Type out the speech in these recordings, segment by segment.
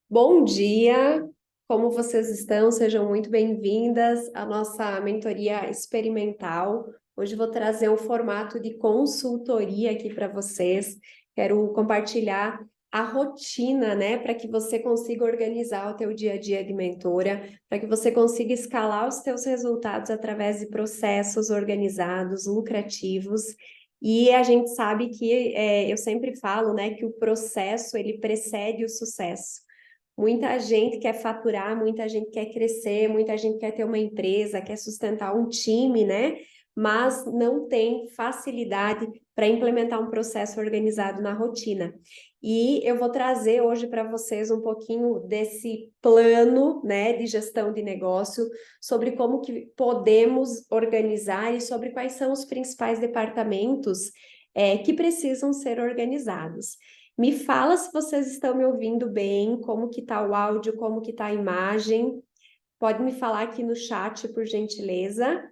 Bom dia, como vocês estão? Sejam muito bem-vindas à nossa mentoria experimental. Hoje vou trazer um formato de consultoria aqui para vocês. Quero compartilhar a rotina, né, para que você consiga organizar o teu dia a dia de mentora, para que você consiga escalar os teus resultados através de processos organizados, lucrativos. E a gente sabe que eu sempre falo, né, que o processo ele precede o sucesso. Muita gente quer faturar, muita gente quer crescer, muita gente quer ter uma empresa, quer sustentar um time, né? Mas não tem facilidade para implementar um processo organizado na rotina. E eu vou trazer hoje para vocês um pouquinho desse plano, né, de gestão de negócio, sobre como que podemos organizar e sobre quais são os principais departamentos, que precisam ser organizados. Me fala se vocês estão me ouvindo bem, como que tá o áudio, como que tá a imagem. Pode me falar aqui no chat, por gentileza,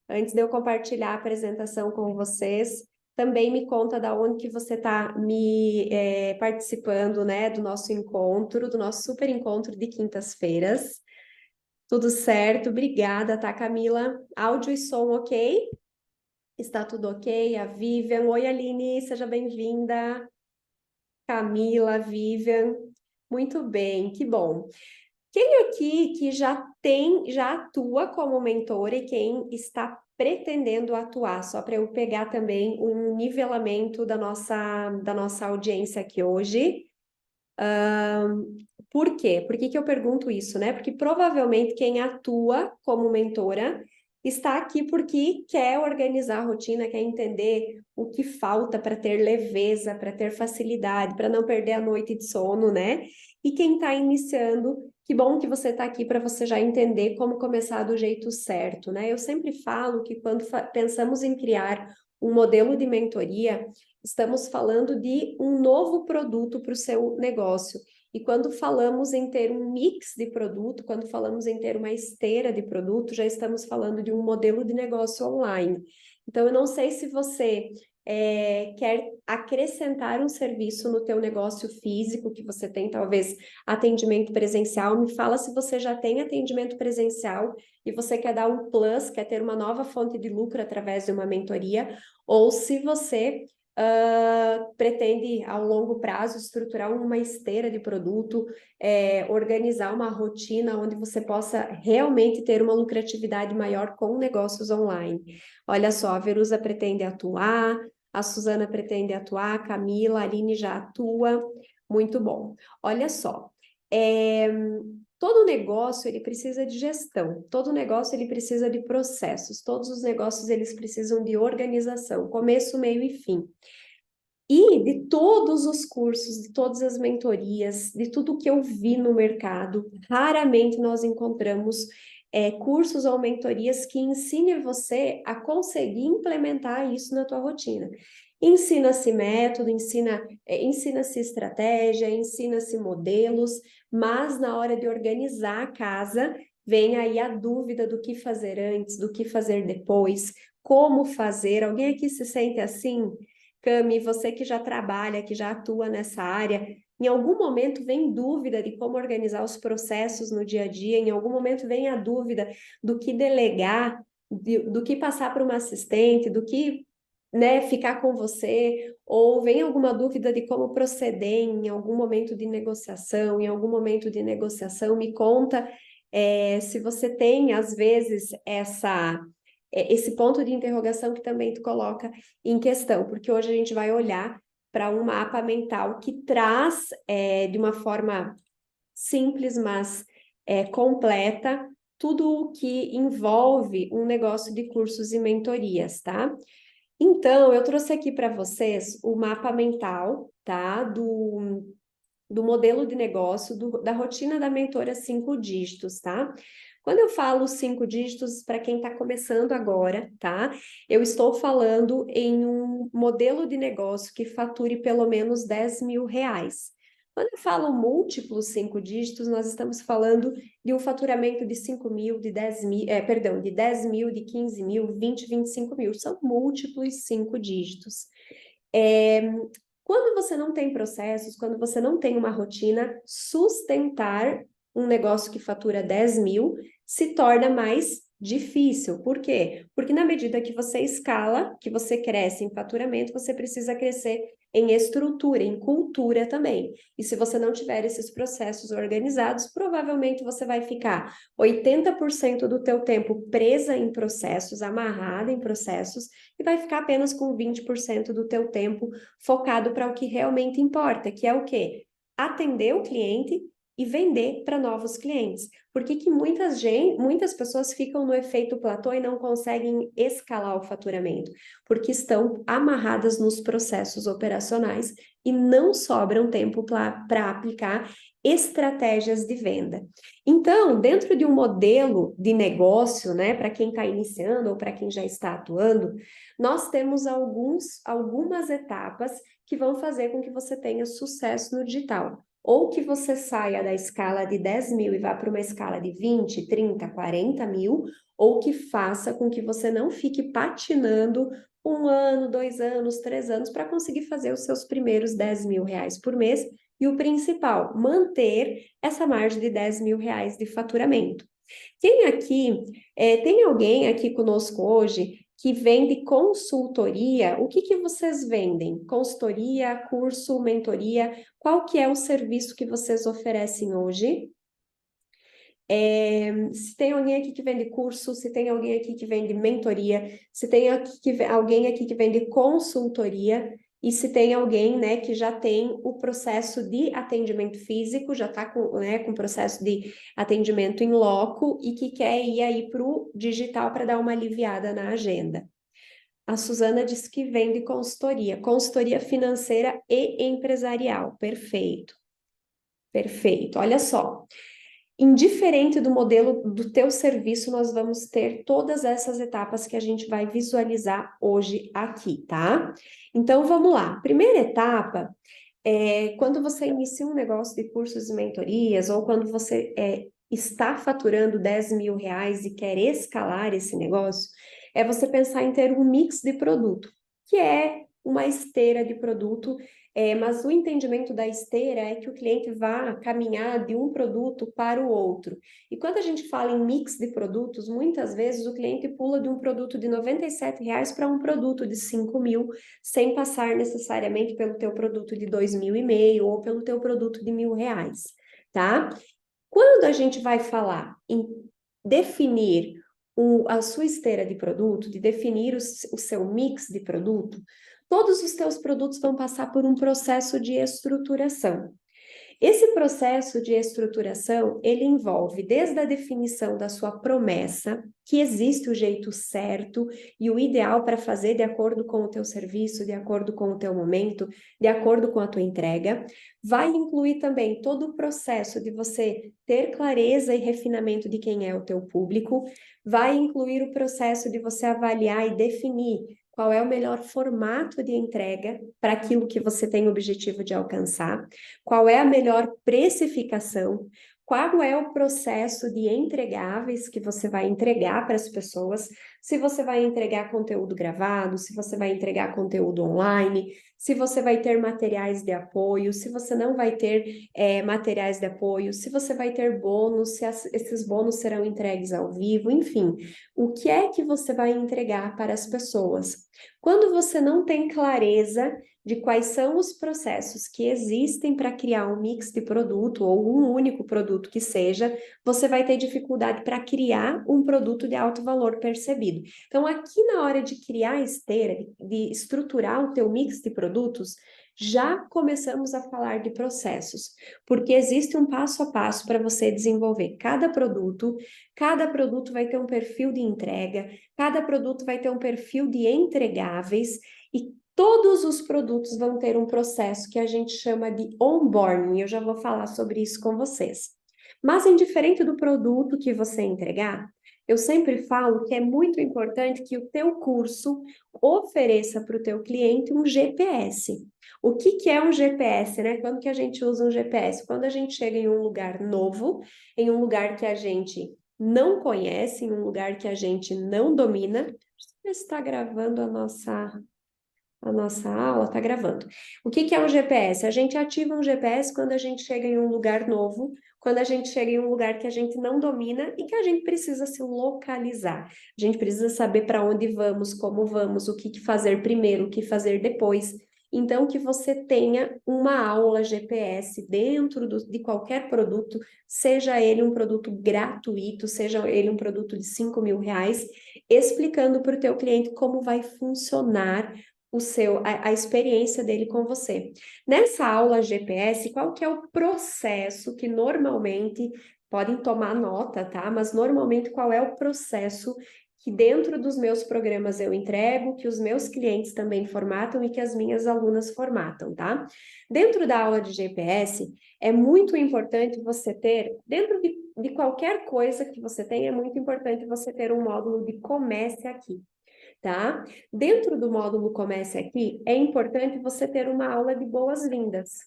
antes de eu compartilhar a apresentação com vocês. Também me conta da onde que você está participando, né, do nosso encontro, do nosso super encontro de quintas-feiras. Tudo certo? Obrigada, tá, Camila? Áudio e som ok? Está tudo ok? A Vivian. Oi, Aline, seja bem-vinda. Camila, Vivian, muito bem, que bom. Quem aqui que já atua como mentor e quem está pretendendo atuar, só para eu pegar também um nivelamento da nossa audiência aqui hoje. Por quê? Por que que eu pergunto isso, né? Porque provavelmente quem atua como mentora está aqui porque quer organizar a rotina, quer entender o que falta para ter leveza, para ter facilidade, para não perder a noite de sono, né? E quem está iniciando, que bom que você está aqui para você já entender como começar do jeito certo, né? Eu sempre falo que quando pensamos em criar um modelo de mentoria, estamos falando de um novo produto para o seu negócio. E quando falamos em ter um mix de produto, quando falamos em ter uma esteira de produto, já estamos falando de um modelo de negócio online. Então, eu não sei se você quer acrescentar um serviço no teu negócio físico, que você tem talvez atendimento presencial. Me fala se você já tem atendimento presencial e você quer dar um plus, quer ter uma nova fonte de lucro através de uma mentoria, ou se você pretende, ao longo prazo, estruturar uma esteira de produto, organizar uma rotina onde você possa realmente ter uma lucratividade maior com negócios online. Olha só, a Verusa pretende atuar, a Suzana pretende atuar, a Camila, a Aline já atua, muito bom. Olha só, é, todo negócio ele precisa de gestão, todo negócio ele precisa de processos, todos os negócios eles precisam de organização, começo, meio e fim. E de todos os cursos, de todas as mentorias, de tudo que eu vi no mercado, raramente nós encontramos cursos ou mentorias que ensinem você a conseguir implementar isso na tua rotina. Ensina-se método, ensina-se estratégia, ensina-se modelos, mas na hora de organizar a casa, vem aí a dúvida do que fazer antes, do que fazer depois, como fazer. Alguém aqui se sente assim? Cami, você que já trabalha, que já atua nessa área, em algum momento vem dúvida de como organizar os processos no dia a dia, em algum momento vem a dúvida do que delegar, do que passar para uma assistente, do que, né, ficar com você, ou vem alguma dúvida de como proceder em algum momento de negociação, em algum momento de negociação, me conta, se você tem, às vezes, esse ponto de interrogação que também tu coloca em questão, porque hoje a gente vai olhar para um mapa mental que traz de uma forma simples, mas completa, tudo o que envolve um negócio de cursos e mentorias, tá? Então, eu trouxe aqui para vocês o mapa mental, tá? Do modelo de negócio, da rotina da mentora 5 dígitos, tá? Quando eu falo 5 dígitos, para quem está começando agora, tá? Eu estou falando em um modelo de negócio que fature pelo menos 10 mil reais. Quando eu falo múltiplos 5 dígitos, nós estamos falando de um faturamento de 5 mil, de 10 mil, perdão, de 10 mil, de 15 mil, 20, 25 mil. São múltiplos 5 dígitos. Quando você não tem processos, quando você não tem uma rotina, sustentar um negócio que fatura 10 mil se torna mais difícil. Por quê? Porque na medida que você escala, que você cresce em faturamento, você precisa crescer em estrutura, em cultura também. E se você não tiver esses processos organizados, provavelmente você vai ficar 80% do teu tempo presa em processos, amarrada em processos, e vai ficar apenas com 20% do teu tempo focado para o que realmente importa, que é o quê? Atender o cliente e vender para novos clientes. Por que que muitas pessoas ficam no efeito platô e não conseguem escalar o faturamento? Porque estão amarradas nos processos operacionais e não sobram tempo para aplicar estratégias de venda. Então, dentro de um modelo de negócio, né, para quem está iniciando ou para quem já está atuando, nós temos algumas etapas que vão fazer com que você tenha sucesso no digital. Ou que você saia da escala de 10 mil e vá para uma escala de 20, 30, 40 mil, ou que faça com que você não fique patinando 1 ano, 2 anos, 3 anos para conseguir fazer os seus primeiros 10 mil reais por mês. E o principal, manter essa margem de 10 mil reais de faturamento. Tem alguém aqui conosco hoje que vende consultoria? O que que vocês vendem? Consultoria, curso, mentoria? Qual que é o serviço que vocês oferecem hoje? Se tem alguém aqui que vende curso, se tem alguém aqui que vende mentoria, se tem alguém aqui que vende consultoria, e se tem alguém, né, que já tem o processo de atendimento físico, já está com o processo de atendimento em loco e que quer ir aí para o digital para dar uma aliviada na agenda. A Suzana disse que vende consultoria financeira e empresarial. Perfeito, perfeito. Olha só. Indiferente do modelo do teu serviço, nós vamos ter todas essas etapas que a gente vai visualizar hoje aqui, tá? Então, vamos lá. Primeira etapa é quando você inicia um negócio de cursos e mentorias, ou quando você está faturando 10 mil reais e quer escalar esse negócio, é você pensar em ter um mix de produto, que é uma esteira de produto, mas o entendimento da esteira é que o cliente vá caminhar de um produto para o outro. E quando a gente fala em mix de produtos, muitas vezes o cliente pula de um produto de R$ 97 para um produto de 5 mil, sem passar necessariamente pelo teu produto de 2,5 mil ou pelo teu produto de R$ 1.000, tá? Quando a gente vai falar em definir a sua esteira de produto, de definir o seu mix de produto, todos os teus produtos vão passar por um processo de estruturação. Esse processo de estruturação, ele envolve desde a definição da sua promessa, que existe o jeito certo e o ideal para fazer de acordo com o teu serviço, de acordo com o teu momento, de acordo com a tua entrega. Vai incluir também todo o processo de você ter clareza e refinamento de quem é o teu público. Vai incluir o processo de você avaliar e definir qual é o melhor formato de entrega para aquilo que você tem o objetivo de alcançar, qual é a melhor precificação, qual é o processo de entregáveis que você vai entregar para as pessoas, se você vai entregar conteúdo gravado, se você vai entregar conteúdo online, se você vai ter materiais de apoio, se você não vai ter materiais de apoio, se você vai ter bônus, se esses bônus serão entregues ao vivo, enfim, o que é que você vai entregar para as pessoas? Quando você não tem clareza de quais são os processos que existem para criar um mix de produto ou um único produto que seja, você vai ter dificuldade para criar um produto de alto valor percebido. Então, aqui na hora de criar a esteira, de estruturar o teu mix de produtos, já começamos a falar de processos, porque existe um passo a passo para você desenvolver cada produto vai ter um perfil de entrega, cada produto vai ter um perfil de entregáveis e todos os produtos vão ter um processo que a gente chama de onboarding. Eu já vou falar sobre isso com vocês. Mas, indiferente do produto que você entregar, eu sempre falo que é muito importante que o teu curso ofereça para o teu cliente um GPS. O que que é um GPS, né? Quando que a gente usa um GPS? Quando a gente chega em um lugar novo, em um lugar que a gente não conhece, em um lugar que a gente não domina. Deixa eu ver se está gravando a nossa A nossa aula está gravando. O que é um GPS? A gente ativa um GPS quando a gente chega em um lugar novo, quando a gente chega em um lugar que a gente não domina e que a gente precisa se localizar. A gente precisa saber para onde vamos, como vamos, o que fazer primeiro, o que fazer depois. Então, que você tenha uma aula GPS dentro de qualquer produto, seja ele um produto gratuito, seja ele um produto de 5.000 reais, explicando para o teu cliente como vai funcionar a experiência dele com você. Nessa aula GPS, qual que é o processo que normalmente, podem tomar nota, tá? Mas normalmente qual é o processo que dentro dos meus programas eu entrego, que os meus clientes também formatam e que as minhas alunas formatam, tá? Dentro da aula de GPS, é muito importante você ter, dentro de qualquer coisa que você tenha, é muito importante você ter um módulo de comece aqui. Tá? Dentro do módulo Comece Aqui, é importante você ter uma aula de boas-vindas.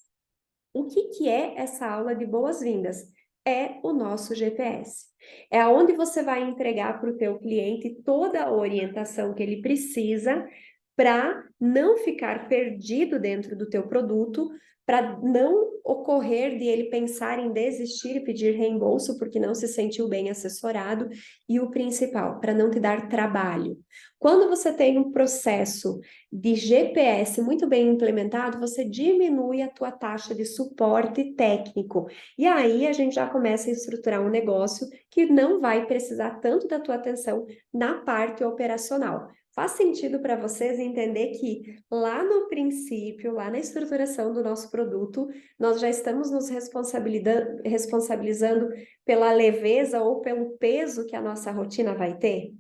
O que é essa aula de boas-vindas? É o nosso GPS. É onde você vai entregar para o teu cliente toda a orientação que ele precisa para não ficar perdido dentro do teu produto, para não ocorrer de ele pensar em desistir e pedir reembolso porque não se sentiu bem assessorado, e o principal, para não te dar trabalho. Quando você tem um processo de GPS muito bem implementado, você diminui a tua taxa de suporte técnico. E aí a gente já começa a estruturar um negócio que não vai precisar tanto da tua atenção na parte operacional. Faz sentido para vocês entender que lá no princípio, lá na estruturação do nosso produto, nós já estamos nos responsabilizando pela leveza ou pelo peso que a nossa rotina vai ter?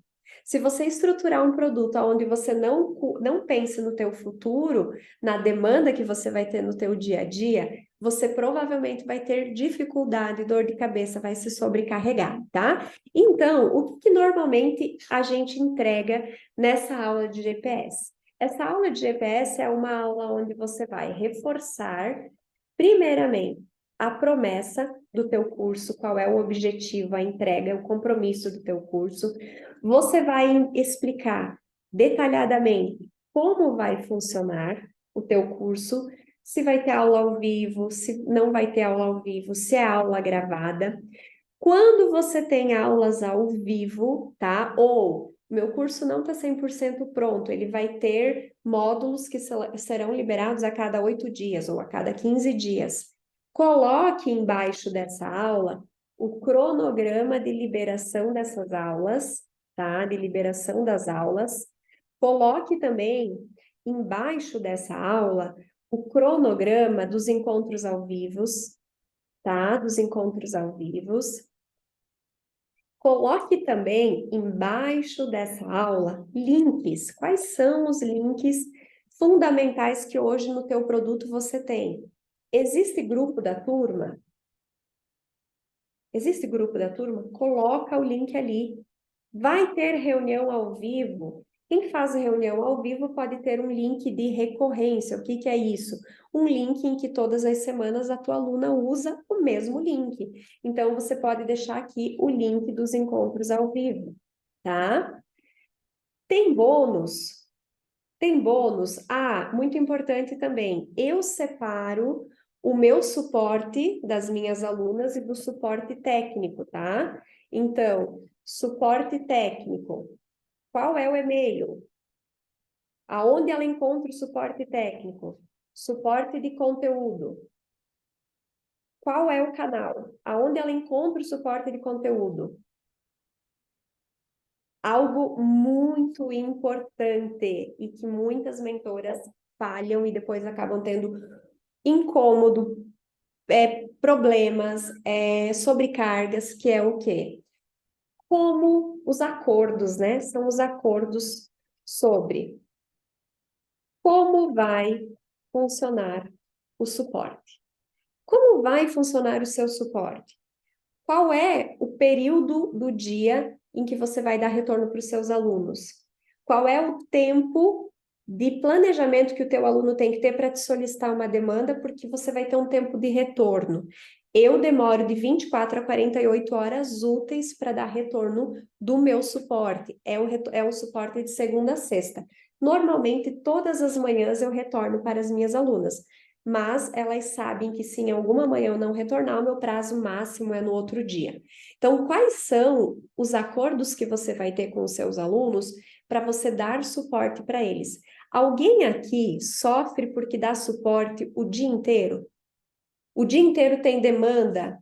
Se você estruturar um produto onde você não pense no teu futuro, na demanda que você vai ter no teu dia a dia, você provavelmente vai ter dificuldade, dor de cabeça, vai se sobrecarregar, tá? Então, o que normalmente a gente entrega nessa aula de GPS? Essa aula de GPS é uma aula onde você vai reforçar, primeiramente, a promessa do teu curso, qual é o objetivo, a entrega, o compromisso do teu curso. Você vai explicar detalhadamente como vai funcionar o teu curso, se vai ter aula ao vivo, se não vai ter aula ao vivo, se é aula gravada. Quando você tem aulas ao vivo, tá? Ou meu curso não está 100% pronto, ele vai ter módulos que serão liberados a cada 8 dias ou a cada 15 dias. Coloque embaixo dessa aula o cronograma de liberação dessas aulas, tá? De liberação das aulas. Coloque também embaixo dessa aula o cronograma dos encontros ao vivo, tá? Dos encontros ao vivo. Coloque também embaixo dessa aula links. Quais são os links fundamentais que hoje no teu produto você tem? Existe grupo da turma? Existe grupo da turma? Coloca o link ali. Vai ter reunião ao vivo? Quem faz reunião ao vivo pode ter um link de recorrência. O que é isso? Um link em que todas as semanas a tua aluna usa o mesmo link. Então, você pode deixar aqui o link dos encontros ao vivo, tá? Tem bônus? Tem bônus? Ah, muito importante também. Eu separo o meu suporte das minhas alunas e do suporte técnico, tá? Então, suporte técnico. Qual é o e-mail? Aonde ela encontra o suporte técnico? Suporte de conteúdo. Qual é o canal? Aonde ela encontra o suporte de conteúdo? Algo muito importante e que muitas mentoras falham e depois acabam tendo incômodo, problemas, sobrecargas, que é o quê? Como os acordos, né? São os acordos sobre como vai funcionar o suporte. Como vai funcionar o seu suporte? Qual é o período do dia em que você vai dar retorno para os seus alunos? Qual é o tempo de planejamento que o teu aluno tem que ter para te solicitar uma demanda, porque você vai ter um tempo de retorno. eu demoro de 24 a 48 horas úteis para dar retorno do meu suporte. É um suporte de segunda a sexta. Normalmente, todas as manhãs eu retorno para as minhas alunas, mas elas sabem que se em alguma manhã eu não retornar, o meu prazo máximo é no outro dia. Então, quais são os acordos que você vai ter com os seus alunos para você dar suporte para eles? Alguém aqui sofre porque dá suporte o dia inteiro? O dia inteiro tem demanda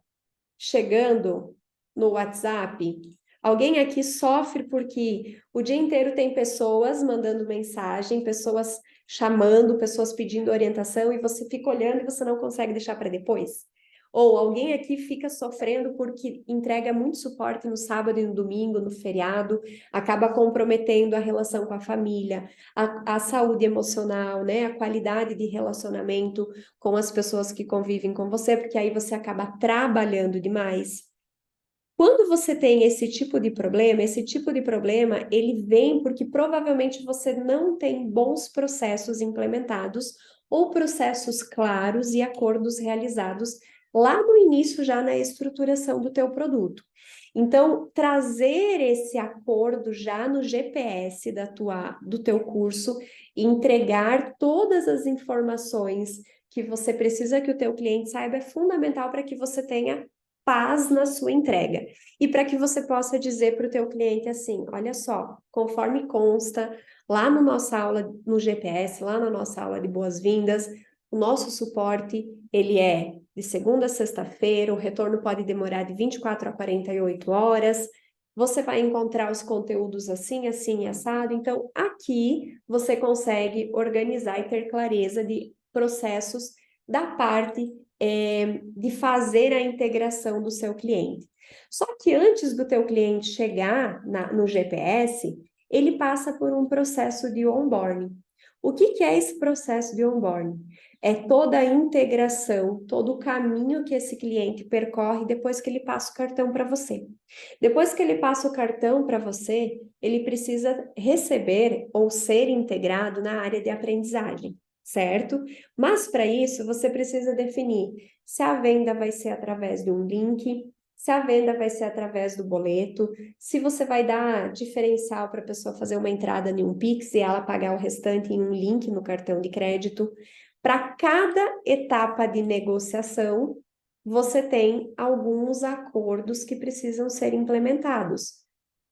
chegando no WhatsApp? Alguém aqui sofre porque o dia inteiro tem pessoas mandando mensagem, pessoas chamando, pessoas pedindo orientação e você fica olhando e você não consegue deixar para depois? Ou alguém aqui fica sofrendo porque entrega muito suporte no sábado e no domingo, no feriado, acaba comprometendo a relação com a família, a saúde emocional, né? A qualidade de relacionamento com as pessoas que convivem com você, porque aí você acaba trabalhando demais. Quando você tem esse tipo de problema, ele vem porque provavelmente você não tem bons processos implementados ou processos claros e acordos realizados lá no início, já na estruturação do teu produto. Então, trazer esse acordo já no GPS do teu curso, entregar todas as informações que você precisa que o teu cliente saiba é fundamental para que você tenha paz na sua entrega. E para que você possa dizer para o teu cliente assim, olha só, conforme consta lá na nossa aula no GPS, lá na nossa aula de boas-vindas, o nosso suporte, ele é de segunda a sexta-feira, o retorno pode demorar de 24 a 48 horas, você vai encontrar os conteúdos assim, assim e assado. Então, aqui você consegue organizar e ter clareza de processos da parte de fazer a integração do seu cliente. Só que antes do teu cliente chegar no GPS, ele passa por um processo de onboarding. O que é esse processo de onboarding? É toda a integração, todo o caminho que esse cliente percorre depois que ele passa o cartão para você. Depois que ele passa o cartão para você, ele precisa receber ou ser integrado na área de aprendizagem, certo? Mas para isso, você precisa definir se a venda vai ser através de um link, se a venda vai ser através do boleto, se você vai dar diferencial para a pessoa fazer uma entrada em um Pix e ela pagar o restante em um link no cartão de crédito. Para cada etapa de negociação, você tem alguns acordos que precisam ser implementados.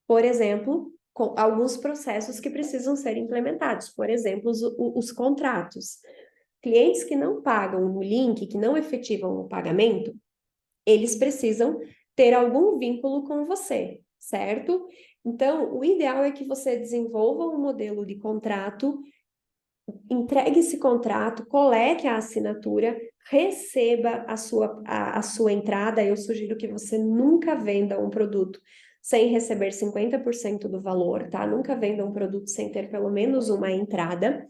Por exemplo, alguns processos que precisam ser implementados. Por exemplo, os contratos. Clientes que não pagam no link, que não efetivam o pagamento, eles precisam ter algum vínculo com você, certo? Então, o ideal é que você desenvolva um modelo de contrato, entregue esse contrato, colete a assinatura, receba a sua entrada. Eu sugiro que você nunca venda um produto sem receber 50% do valor, tá? Nunca venda um produto sem ter pelo menos uma entrada.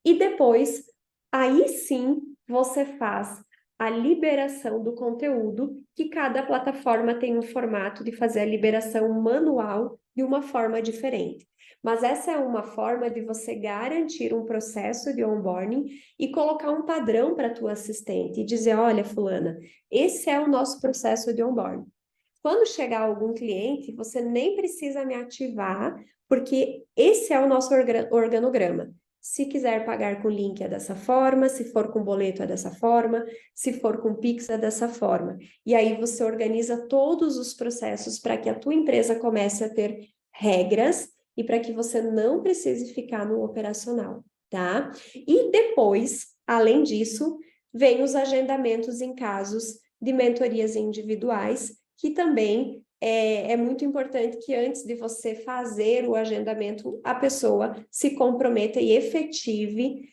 E depois, aí sim, você faz a liberação do conteúdo, que cada plataforma tem um formato de fazer a liberação manual de uma forma diferente. Mas essa é uma forma de você garantir um processo de onboarding e colocar um padrão para a tua assistente e dizer, olha, fulana, esse é o nosso processo de onboarding. Quando chegar algum cliente, você nem precisa me ativar, porque esse é o nosso organograma. Se quiser pagar com link é dessa forma, se for com boleto é dessa forma, se for com Pix é dessa forma. E aí você organiza todos os processos para que a tua empresa comece a ter regras e para que você não precise ficar no operacional, tá? E depois, além disso, vem os agendamentos em casos de mentorias individuais, que também é muito importante que antes de você fazer o agendamento, a pessoa se comprometa e efetive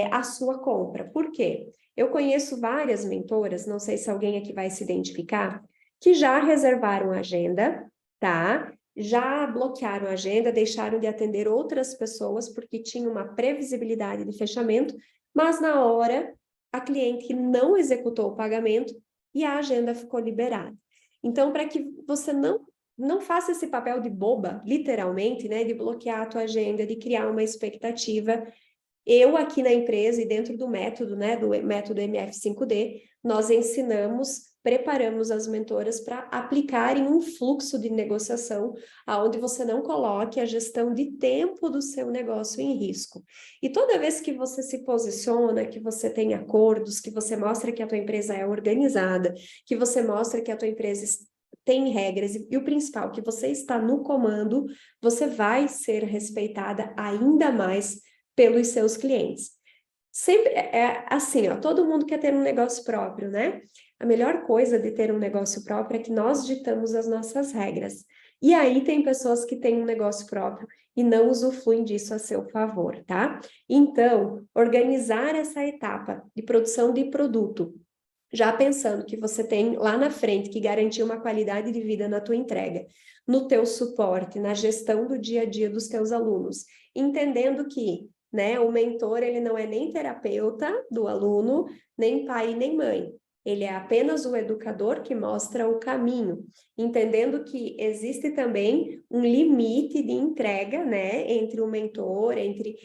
a sua compra. Por quê? Eu conheço várias mentoras, não sei se alguém aqui vai se identificar, que já reservaram agenda, tá? Já bloquearam a agenda, deixaram de atender outras pessoas porque tinha uma previsibilidade de fechamento, mas na hora a cliente não executou o pagamento e a agenda ficou liberada. Então, para que você não faça esse papel de boba, literalmente, né, de bloquear a tua agenda, de criar uma expectativa, Eu aqui na empresa e dentro do método, né, do método MF5D, nós preparamos as mentoras para aplicarem um fluxo de negociação onde você não coloque a gestão de tempo do seu negócio em risco. E toda vez que você se posiciona, que você tem acordos, que você mostra que a tua empresa é organizada, que você mostra que a tua empresa tem regras e o principal, que você está no comando, você vai ser respeitada ainda mais pelos seus clientes. Sempre é assim, ó, todo mundo quer ter um negócio próprio, né? A melhor coisa de ter um negócio próprio é que nós ditamos as nossas regras. E aí tem pessoas que têm um negócio próprio e não usufruem disso a seu favor, tá? Então, organizar essa etapa de produção de produto, já pensando que você tem lá na frente que garantir uma qualidade de vida na tua entrega, no teu suporte, na gestão do dia a dia dos teus alunos, entendendo que, né, o mentor, ele não é nem terapeuta do aluno, nem pai nem mãe. Ele é apenas o educador que mostra o caminho, entendendo que existe também um limite de entrega, né, entre o mentor, entre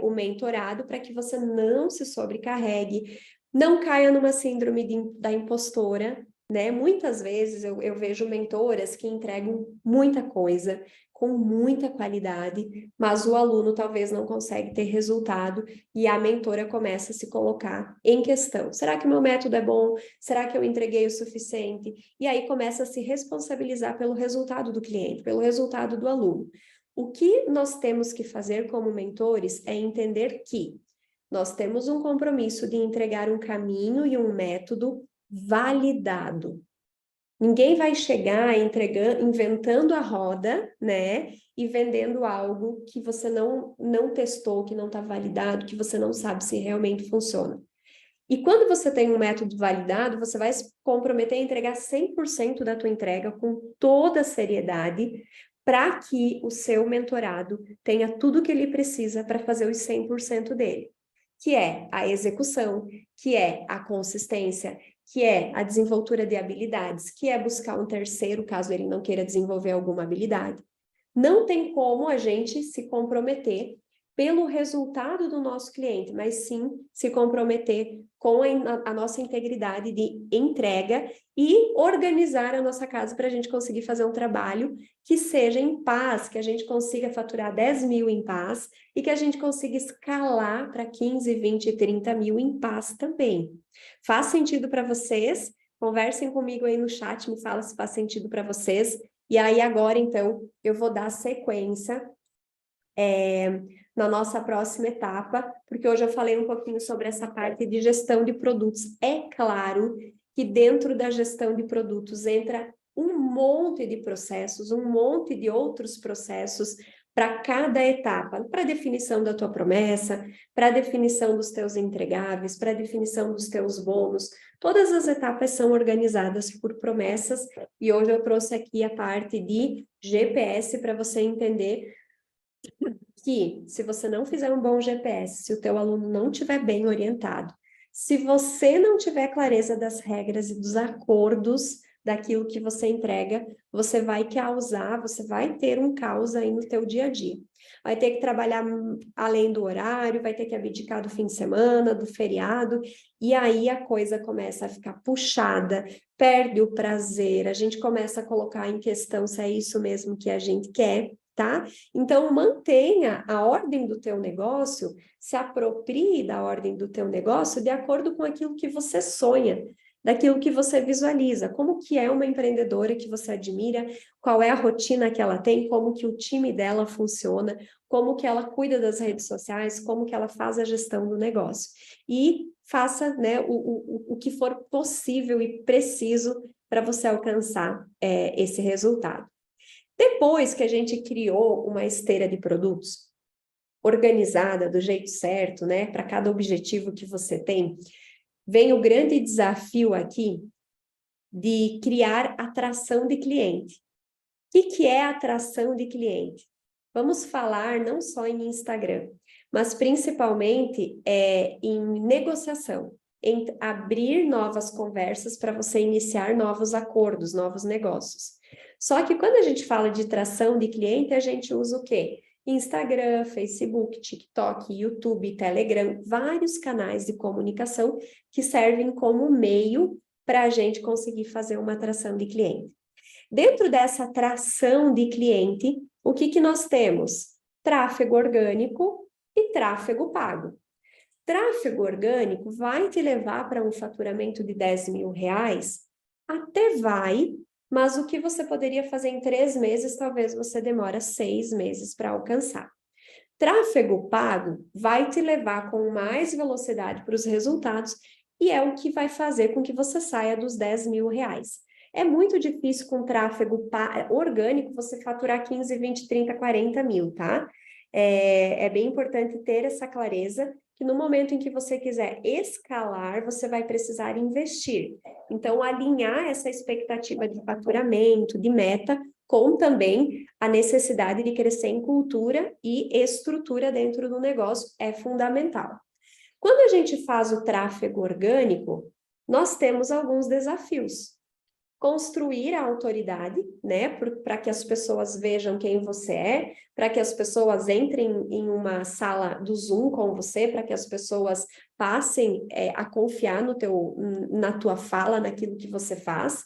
o mentorado, para que você não se sobrecarregue, não caia numa síndrome da impostora, né? Muitas vezes eu vejo mentoras que entregam muita coisa, com muita qualidade, mas o aluno talvez não consegue ter resultado e a mentora começa a se colocar em questão. Será que o meu método é bom? Será que eu entreguei o suficiente? E aí começa a se responsabilizar pelo resultado do cliente, pelo resultado do aluno. O que nós temos que fazer como mentores é entender que nós temos um compromisso de entregar um caminho e um método validado. Ninguém vai chegar entregando, inventando a roda, né? E vendendo algo que você não testou, que não está validado, que você não sabe se realmente funciona. E quando você tem um método validado, você vai se comprometer a entregar 100% da tua entrega com toda a seriedade, para que o seu mentorado tenha tudo que ele precisa para fazer os 100% dele, que é a execução, que é a consistência, que é a desenvoltura de habilidades, que é buscar um terceiro, caso ele não queira desenvolver alguma habilidade. Não tem como a gente se comprometer pelo resultado do nosso cliente, mas sim se comprometer com a nossa integridade de entrega e organizar a nossa casa para a gente conseguir fazer um trabalho que seja em paz, que a gente consiga faturar 10 mil em paz e que a gente consiga escalar para 15, 20, 30 mil em paz também. Faz sentido para vocês? Conversem comigo aí no chat, me fala se faz sentido para vocês. E aí agora, então, eu vou dar sequência na nossa próxima etapa, porque hoje eu falei um pouquinho sobre essa parte de gestão de produtos. É claro que dentro da gestão de produtos entra um monte de processos, um monte de outros processos para cada etapa, para definição da tua promessa, para definição dos teus entregáveis, para definição dos teus bônus. Todas as etapas são organizadas por promessas e hoje eu trouxe aqui a parte de GPS para você entender que se você não fizer um bom GPS, se o teu aluno não estiver bem orientado, se você não tiver clareza das regras e dos acordos daquilo que você entrega, você vai causar, você vai ter um caos aí no teu dia a dia. Vai ter que trabalhar além do horário, vai ter que abdicar do fim de semana, do feriado, e aí a coisa começa a ficar puxada, perde o prazer, a gente começa a colocar em questão se é isso mesmo que a gente quer, tá? Então, mantenha a ordem do teu negócio, se aproprie da ordem do teu negócio de acordo com aquilo que você sonha, daquilo que você visualiza, como que é uma empreendedora que você admira, qual é a rotina que ela tem, como que o time dela funciona, como que ela cuida das redes sociais, como que ela faz a gestão do negócio. E faça, né, o que for possível e preciso para você alcançar esse resultado. Depois que a gente criou uma esteira de produtos organizada do jeito certo, né, para cada objetivo que você tem, vem o grande desafio aqui de criar atração de cliente. O que é atração de cliente? Vamos falar não só em Instagram, mas principalmente em negociação, em abrir novas conversas para você iniciar novos acordos, novos negócios. Só que quando a gente fala de atração de cliente, a gente usa o quê? Instagram, Facebook, TikTok, YouTube, Telegram, vários canais de comunicação que servem como meio para a gente conseguir fazer uma atração de cliente. Dentro dessa atração de cliente, o que nós temos? Tráfego orgânico e tráfego pago. Tráfego orgânico vai te levar para um faturamento de 10 mil reais? Até vai, mas o que você poderia fazer em 3 meses, talvez você demora 6 meses para alcançar. Tráfego pago vai te levar com mais velocidade para os resultados e é o que vai fazer com que você saia dos 10 mil reais. É muito difícil com tráfego orgânico você faturar 15, 20, 30, 40 mil, tá? É bem importante ter essa clareza que no momento em que você quiser escalar, você vai precisar investir. Então, alinhar essa expectativa de faturamento, de meta, com também a necessidade de crescer em cultura e estrutura dentro do negócio é fundamental. Quando a gente faz o tráfego orgânico, nós temos alguns desafios. Construir a autoridade, né, para que as pessoas vejam quem você é, para que as pessoas entrem em uma sala do Zoom com você, para que as pessoas passem a confiar na tua fala, naquilo que você faz.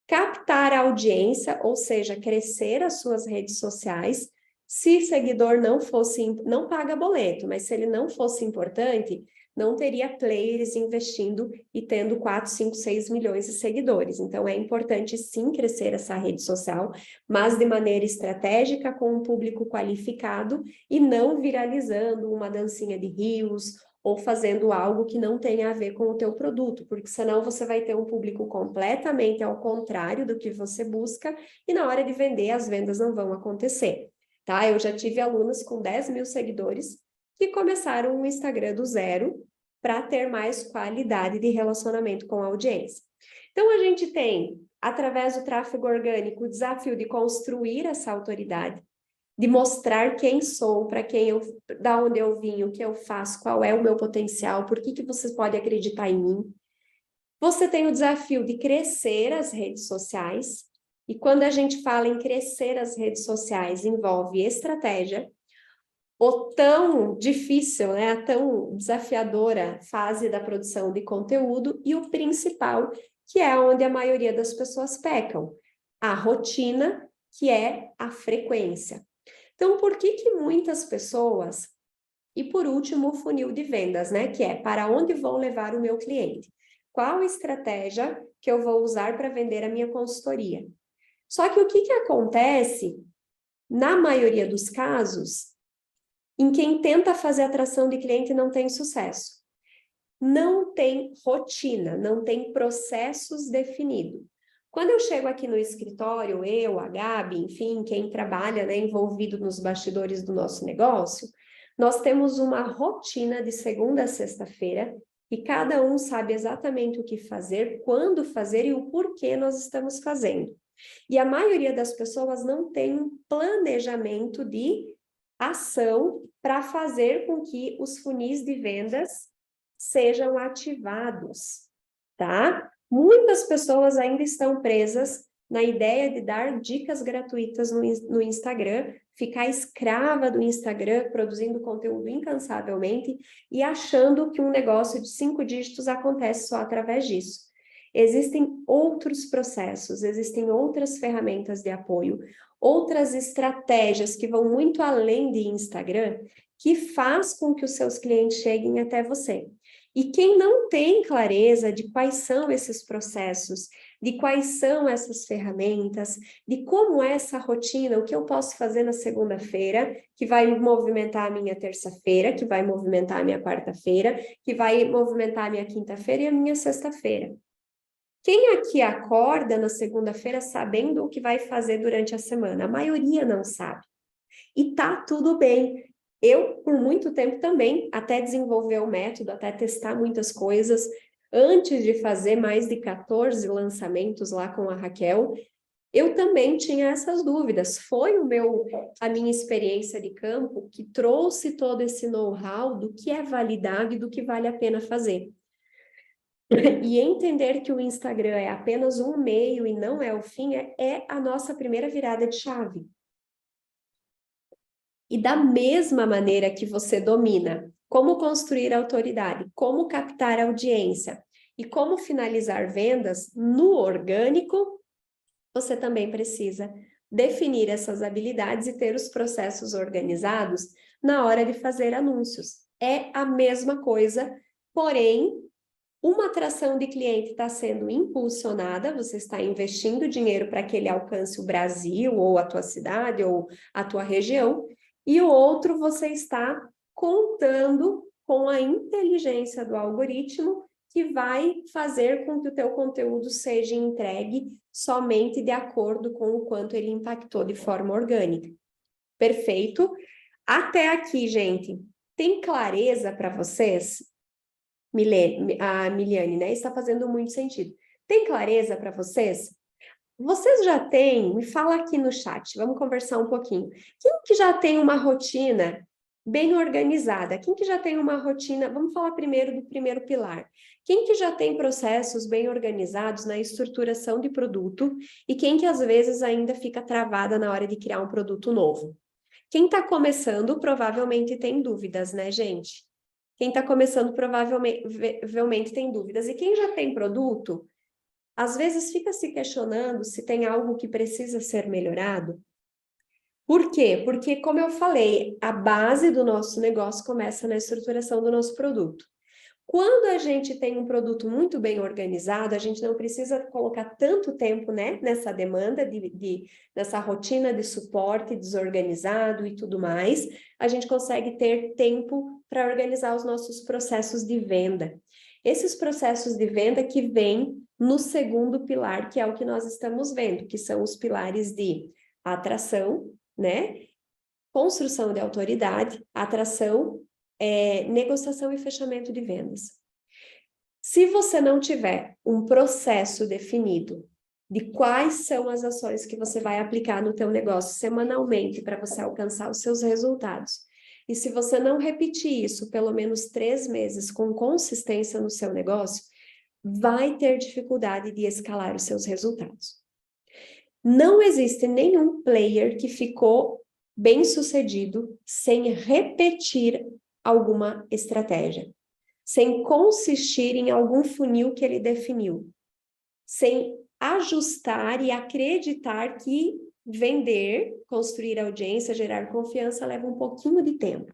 Captar a audiência, ou seja, crescer as suas redes sociais. Se seguidor não paga boleto, mas se ele não fosse importante, não teria players investindo e tendo 4, 5, 6 milhões de seguidores. Então, é importante sim crescer essa rede social, mas de maneira estratégica, com um público qualificado e não viralizando uma dancinha de rios ou fazendo algo que não tenha a ver com o teu produto, porque senão você vai ter um público completamente ao contrário do que você busca e na hora de vender, as vendas não vão acontecer, tá? Eu já tive alunos com 10 mil seguidores que começaram um Instagram do zero para ter mais qualidade de relacionamento com a audiência. Então, a gente tem, através do tráfego orgânico, o desafio de construir essa autoridade, de mostrar quem sou, para quem eu, da onde eu vim, o que eu faço, qual é o meu potencial, por que vocês podem acreditar em mim. Você tem o desafio de crescer as redes sociais, e quando a gente fala em crescer as redes sociais, envolve estratégia, o tão difícil, né, a tão desafiadora fase da produção de conteúdo, e o principal, que é onde a maioria das pessoas pecam, a rotina, que é a frequência. Então, por que muitas pessoas... E por último, o funil de vendas, né? Que é para onde vou levar o meu cliente? Qual estratégia que eu vou usar para vender a minha consultoria? Só que o que acontece, na maioria dos casos, em quem tenta fazer atração de cliente não tem sucesso. Não tem rotina, não tem processos definidos. Quando eu chego aqui no escritório, eu, a Gabi, enfim, quem trabalha, né, envolvido nos bastidores do nosso negócio, nós temos uma rotina de segunda a sexta-feira e cada um sabe exatamente o que fazer, quando fazer e o porquê nós estamos fazendo. E a maioria das pessoas não tem um planejamento de ação para fazer com que os funis de vendas sejam ativados, tá? Muitas pessoas ainda estão presas na ideia de dar dicas gratuitas no Instagram, ficar escrava do Instagram, produzindo conteúdo incansavelmente e achando que um negócio de 5 dígitos acontece só através disso. Existem outros processos, existem outras ferramentas de apoio, outras estratégias que vão muito além de Instagram, que faz com que os seus clientes cheguem até você. E quem não tem clareza de quais são esses processos, de quais são essas ferramentas, de como é essa rotina, o que eu posso fazer na segunda-feira, que vai movimentar a minha terça-feira, que vai movimentar a minha quarta-feira, que vai movimentar a minha quinta-feira e a minha sexta-feira. Quem aqui acorda na segunda-feira sabendo o que vai fazer durante a semana? A maioria não sabe. E tá tudo bem. Eu, por muito tempo também, até desenvolver o método, até testar muitas coisas, antes de fazer mais de 14 lançamentos lá com a Raquel, eu também tinha essas dúvidas. Foi a minha experiência de campo que trouxe todo esse know-how do que é validado e do que vale a pena fazer. E entender que o Instagram é apenas um meio e não é o fim, é a nossa primeira virada de chave. E da mesma maneira que você domina como construir autoridade, como captar audiência e como finalizar vendas no orgânico, você também precisa definir essas habilidades e ter os processos organizados na hora de fazer anúncios. É a mesma coisa, porém, uma atração de cliente está sendo impulsionada, você está investindo dinheiro para que ele alcance o Brasil, ou a tua cidade, ou a tua região, e o outro você está contando com a inteligência do algoritmo que vai fazer com que o teu conteúdo seja entregue somente de acordo com o quanto ele impactou de forma orgânica. Perfeito? Até aqui, gente, tem clareza para vocês? A Miliane, né? Está fazendo muito sentido. Tem clareza para vocês? Vocês já têm, me fala aqui no chat, vamos conversar um pouquinho. Quem que já tem uma rotina bem organizada? Quem que já tem uma rotina, vamos falar primeiro do primeiro pilar. Quem que já tem processos bem organizados na estruturação de produto e quem que às vezes ainda fica travada na hora de criar um produto novo? Quem está começando provavelmente tem dúvidas, né, gente? Quem está começando provavelmente tem dúvidas. E quem já tem produto, às vezes fica se questionando se tem algo que precisa ser melhorado. Por quê? Porque, como eu falei, a base do nosso negócio começa na estruturação do nosso produto. Quando a gente tem um produto muito bem organizado, a gente não precisa colocar tanto tempo, né, nessa demanda, nessa rotina de suporte desorganizado e tudo mais, a gente consegue ter tempo para organizar os nossos processos de venda. Esses processos de venda que vêm no segundo pilar, que é o que nós estamos vendo, que são os pilares de atração, né, construção de autoridade, atração, negociação e fechamento de vendas. Se você não tiver um processo definido de quais são as ações que você vai aplicar no teu negócio semanalmente para você alcançar os seus resultados, e se você não repetir isso pelo menos 3 meses com consistência no seu negócio, vai ter dificuldade de escalar os seus resultados. Não existe nenhum player que ficou bem-sucedido sem repetir alguma estratégia, sem consistir em algum funil que ele definiu, sem ajustar e acreditar que vender, construir audiência, gerar confiança leva um pouquinho de tempo.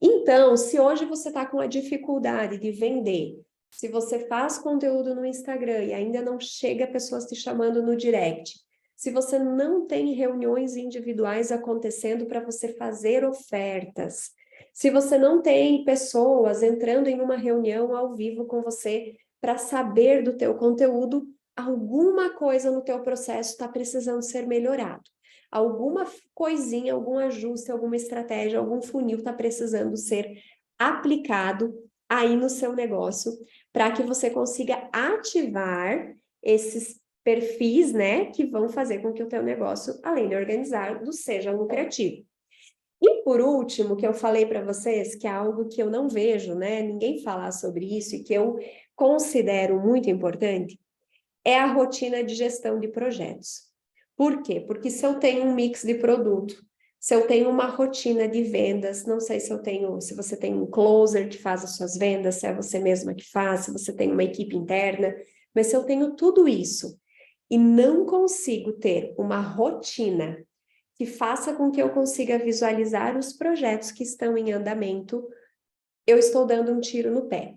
Então, se hoje você está com a dificuldade de vender, se você faz conteúdo no Instagram e ainda não chega pessoas te chamando no direct, se você não tem reuniões individuais acontecendo para você fazer ofertas, se você não tem pessoas entrando em uma reunião ao vivo com você para saber do teu conteúdo, alguma coisa no teu processo está precisando ser melhorado. Alguma coisinha, algum ajuste, alguma estratégia, algum funil está precisando ser aplicado aí no seu negócio para que você consiga ativar esses perfis, né, que vão fazer com que o teu negócio, além de organizado, seja lucrativo. E por último, que eu falei para vocês, que é algo que eu não vejo, né, ninguém falar sobre isso e que eu considero muito importante, é a rotina de gestão de projetos. Por quê? Porque se eu tenho um mix de produto, se eu tenho uma rotina de vendas, não sei se você tem um closer que faz as suas vendas, se é você mesma que faz, se você tem uma equipe interna, mas se eu tenho tudo isso e não consigo ter uma rotina que faça com que eu consiga visualizar os projetos que estão em andamento, eu estou dando um tiro no pé.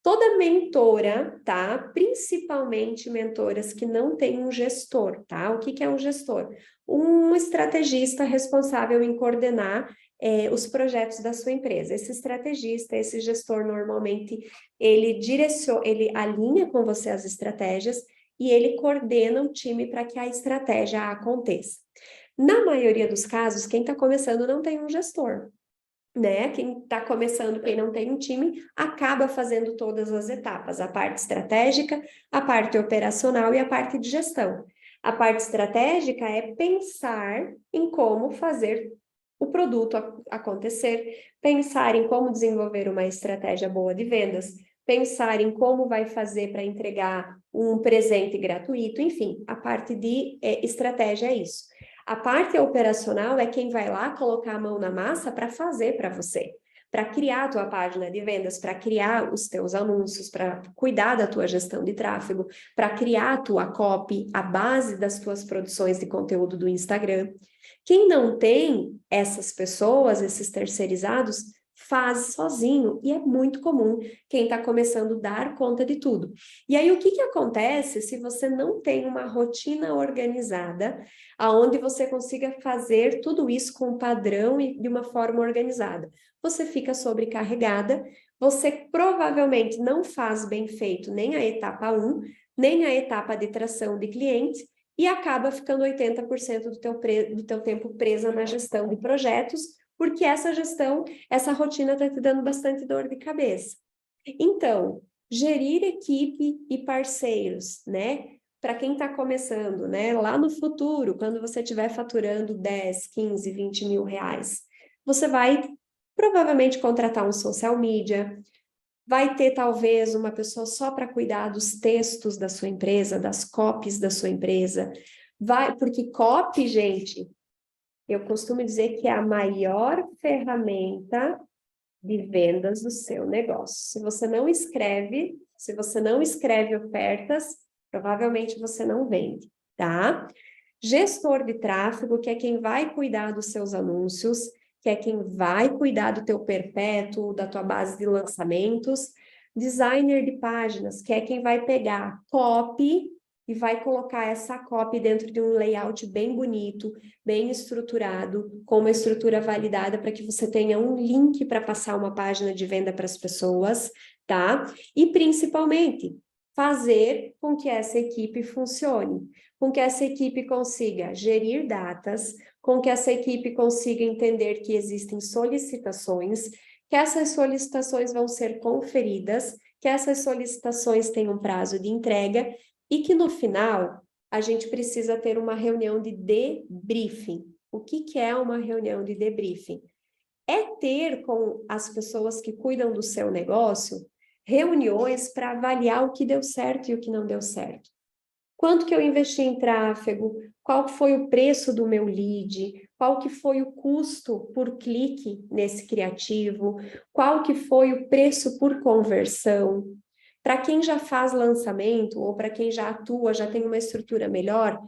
Toda mentora, tá? Principalmente mentoras que não têm um gestor, tá? O que é um gestor? Um estrategista responsável em coordenar os projetos da sua empresa. Esse estrategista, esse gestor, normalmente, ele alinha com você as estratégias e ele coordena o time para que a estratégia aconteça. Na maioria dos casos, quem está começando não tem um gestor, né? Quem está começando, quem não tem um time, acaba fazendo todas as etapas, a parte estratégica, a parte operacional e a parte de gestão. A parte estratégica é pensar em como fazer o produto acontecer, pensar em como desenvolver uma estratégia boa de vendas, pensar em como vai fazer para entregar um presente gratuito, enfim, a parte de estratégia é isso. A parte operacional é quem vai lá colocar a mão na massa para fazer para você, para criar a tua página de vendas, para criar os teus anúncios, para cuidar da tua gestão de tráfego, para criar a tua copy, a base das tuas produções de conteúdo do Instagram. Quem não tem essas pessoas, esses terceirizados, faz sozinho, e é muito comum quem está começando a dar conta de tudo. E aí, o que que acontece se você não tem uma rotina organizada, aonde você consiga fazer tudo isso com um padrão e de uma forma organizada? Você fica sobrecarregada, você provavelmente não faz bem feito nem a etapa 1, nem a etapa de tração de clientes, e acaba ficando 80% do teu tempo presa na gestão de projetos, porque essa gestão, essa rotina está te dando bastante dor de cabeça. Então, gerir equipe e parceiros, né? Para quem está começando, né? Lá no futuro, quando você estiver faturando 10, 15, 20 mil reais, você vai provavelmente contratar um social media, vai ter talvez uma pessoa só para cuidar dos textos da sua empresa, das copies da sua empresa, porque copy, gente, eu costumo dizer que é a maior ferramenta de vendas do seu negócio. Se você não escreve ofertas, provavelmente você não vende, tá? Gestor de tráfego, que é quem vai cuidar dos seus anúncios, que é quem vai cuidar do teu perpétuo, da tua base de lançamentos. Designer de páginas, que é quem vai pegar copy e vai colocar essa copy dentro de um layout bem bonito, bem estruturado, com uma estrutura validada para que você tenha um link para passar uma página de venda para as pessoas, tá? E principalmente, fazer com que essa equipe funcione, com que essa equipe consiga gerir datas, com que essa equipe consiga entender que existem solicitações, que essas solicitações vão ser conferidas, que essas solicitações têm um prazo de entrega e que no final a gente precisa ter uma reunião de debriefing. O que que é uma reunião de debriefing? É ter com as pessoas que cuidam do seu negócio reuniões para avaliar o que deu certo e o que não deu certo. Quanto que eu investi em tráfego? Qual foi o preço do meu lead? Qual que foi o custo por clique nesse criativo? Qual que foi o preço por conversão? Para quem já faz lançamento ou para quem já atua, já tem uma estrutura melhor,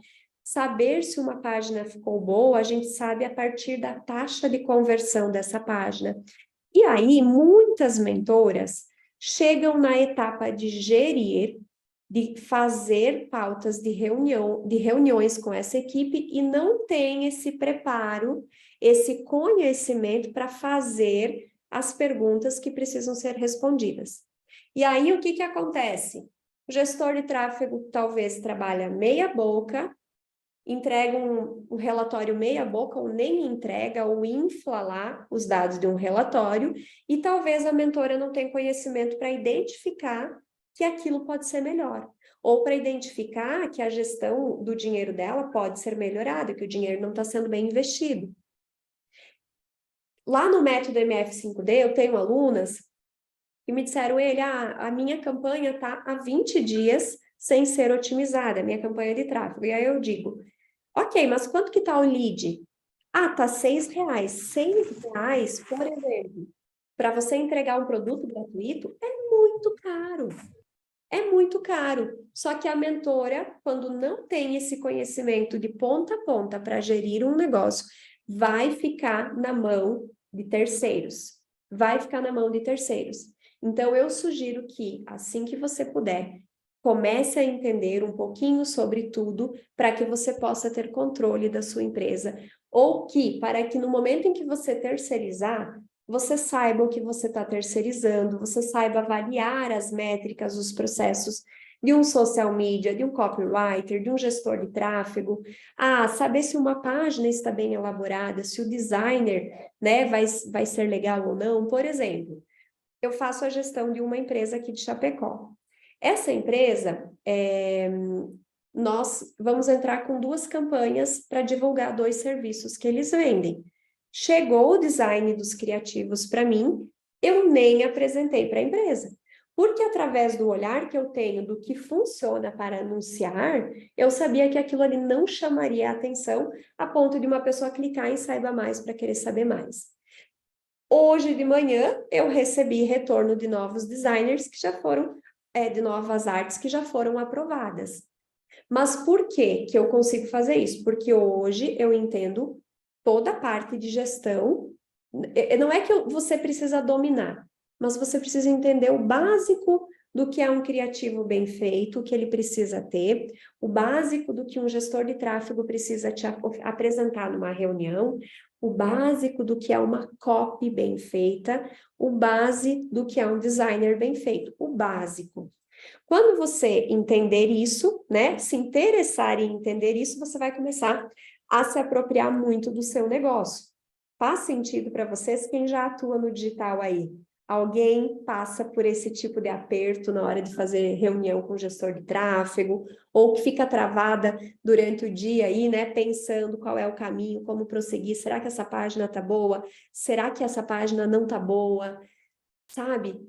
saber se uma página ficou boa, a gente sabe a partir da taxa de conversão dessa página. E aí, muitas mentoras chegam na etapa de gerir, de fazer pautas de reuniões com essa equipe e não tem esse preparo, esse conhecimento para fazer as perguntas que precisam ser respondidas. E aí, o que que acontece? O gestor de tráfego talvez trabalha meia boca, entrega um relatório meia boca, ou nem entrega, ou infla lá os dados de um relatório, e talvez a mentora não tenha conhecimento para identificar que aquilo pode ser melhor, ou para identificar que a gestão do dinheiro dela pode ser melhorada, que o dinheiro não está sendo bem investido. Lá no método MF5D, eu tenho alunas que me disseram, a minha campanha está há 20 dias sem ser otimizada, a minha campanha de tráfego. E aí eu digo, ok, mas quanto que está o lead? Ah, tá R$6. R$6, por exemplo, para você entregar um produto gratuito, é muito caro. É muito caro. Só que a mentora, quando não tem esse conhecimento de ponta a ponta para gerir um negócio, vai ficar na mão de terceiros. Vai ficar na mão de terceiros. Então, eu sugiro que, assim que você puder, comece a entender um pouquinho sobre tudo para que você possa ter controle da sua empresa, ou para que no momento em que você terceirizar, você saiba o que você está terceirizando, você saiba avaliar as métricas, os processos de um social media, de um copywriter, de um gestor de tráfego, saber se uma página está bem elaborada, se o designer, né, vai ser legal ou não. Por exemplo, eu faço a gestão de uma empresa aqui de Chapecó. Essa empresa, nós vamos entrar com 2 campanhas para divulgar 2 serviços que eles vendem. Chegou o design dos criativos para mim, eu nem apresentei para a empresa, Porque através do olhar que eu tenho do que funciona para anunciar, eu sabia que aquilo ali não chamaria a atenção a ponto de uma pessoa clicar em saiba mais para querer saber mais. Hoje de manhã eu recebi retorno de novos designers que já foram, de novas artes que já foram aprovadas. Mas por que eu consigo fazer isso? Porque hoje eu entendo toda a parte de gestão. Não é que você precisa dominar, mas você precisa entender o básico do que é um criativo bem feito, o que ele precisa ter, o básico do que um gestor de tráfego precisa te apresentar numa reunião, o básico do que é uma copy bem feita, o base do que é um designer bem feito, o básico. Quando você entender isso, né, se interessar em entender isso, você vai começar a se apropriar muito do seu negócio. Faz sentido para vocês quem já atua no digital aí? Alguém passa por esse tipo de aperto na hora de fazer reunião com o gestor de tráfego, ou que fica travada durante o dia aí, né, pensando qual é o caminho, como prosseguir, será que essa página tá boa? Será que essa página não tá boa? Sabe?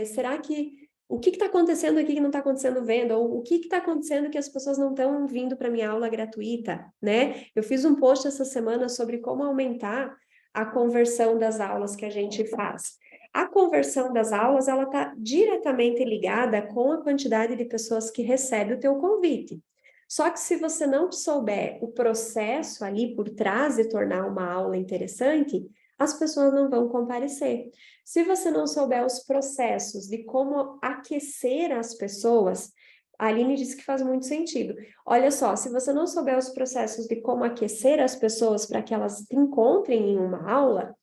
Será que o que está acontecendo aqui que não está acontecendo vendo? Ou o que está acontecendo que as pessoas não estão vindo para minha aula gratuita, né? Eu fiz um post essa semana sobre como aumentar a conversão das aulas que a gente faz. A conversão das aulas, ela está diretamente ligada com a quantidade de pessoas que recebem o teu convite. Só que se você não souber o processo ali por trás de tornar uma aula interessante, as pessoas não vão comparecer. Se você não souber os processos de como aquecer as pessoas, a Aline disse que faz muito sentido. Olha só, se você não souber os processos de como aquecer as pessoas para que elas te encontrem em uma aula,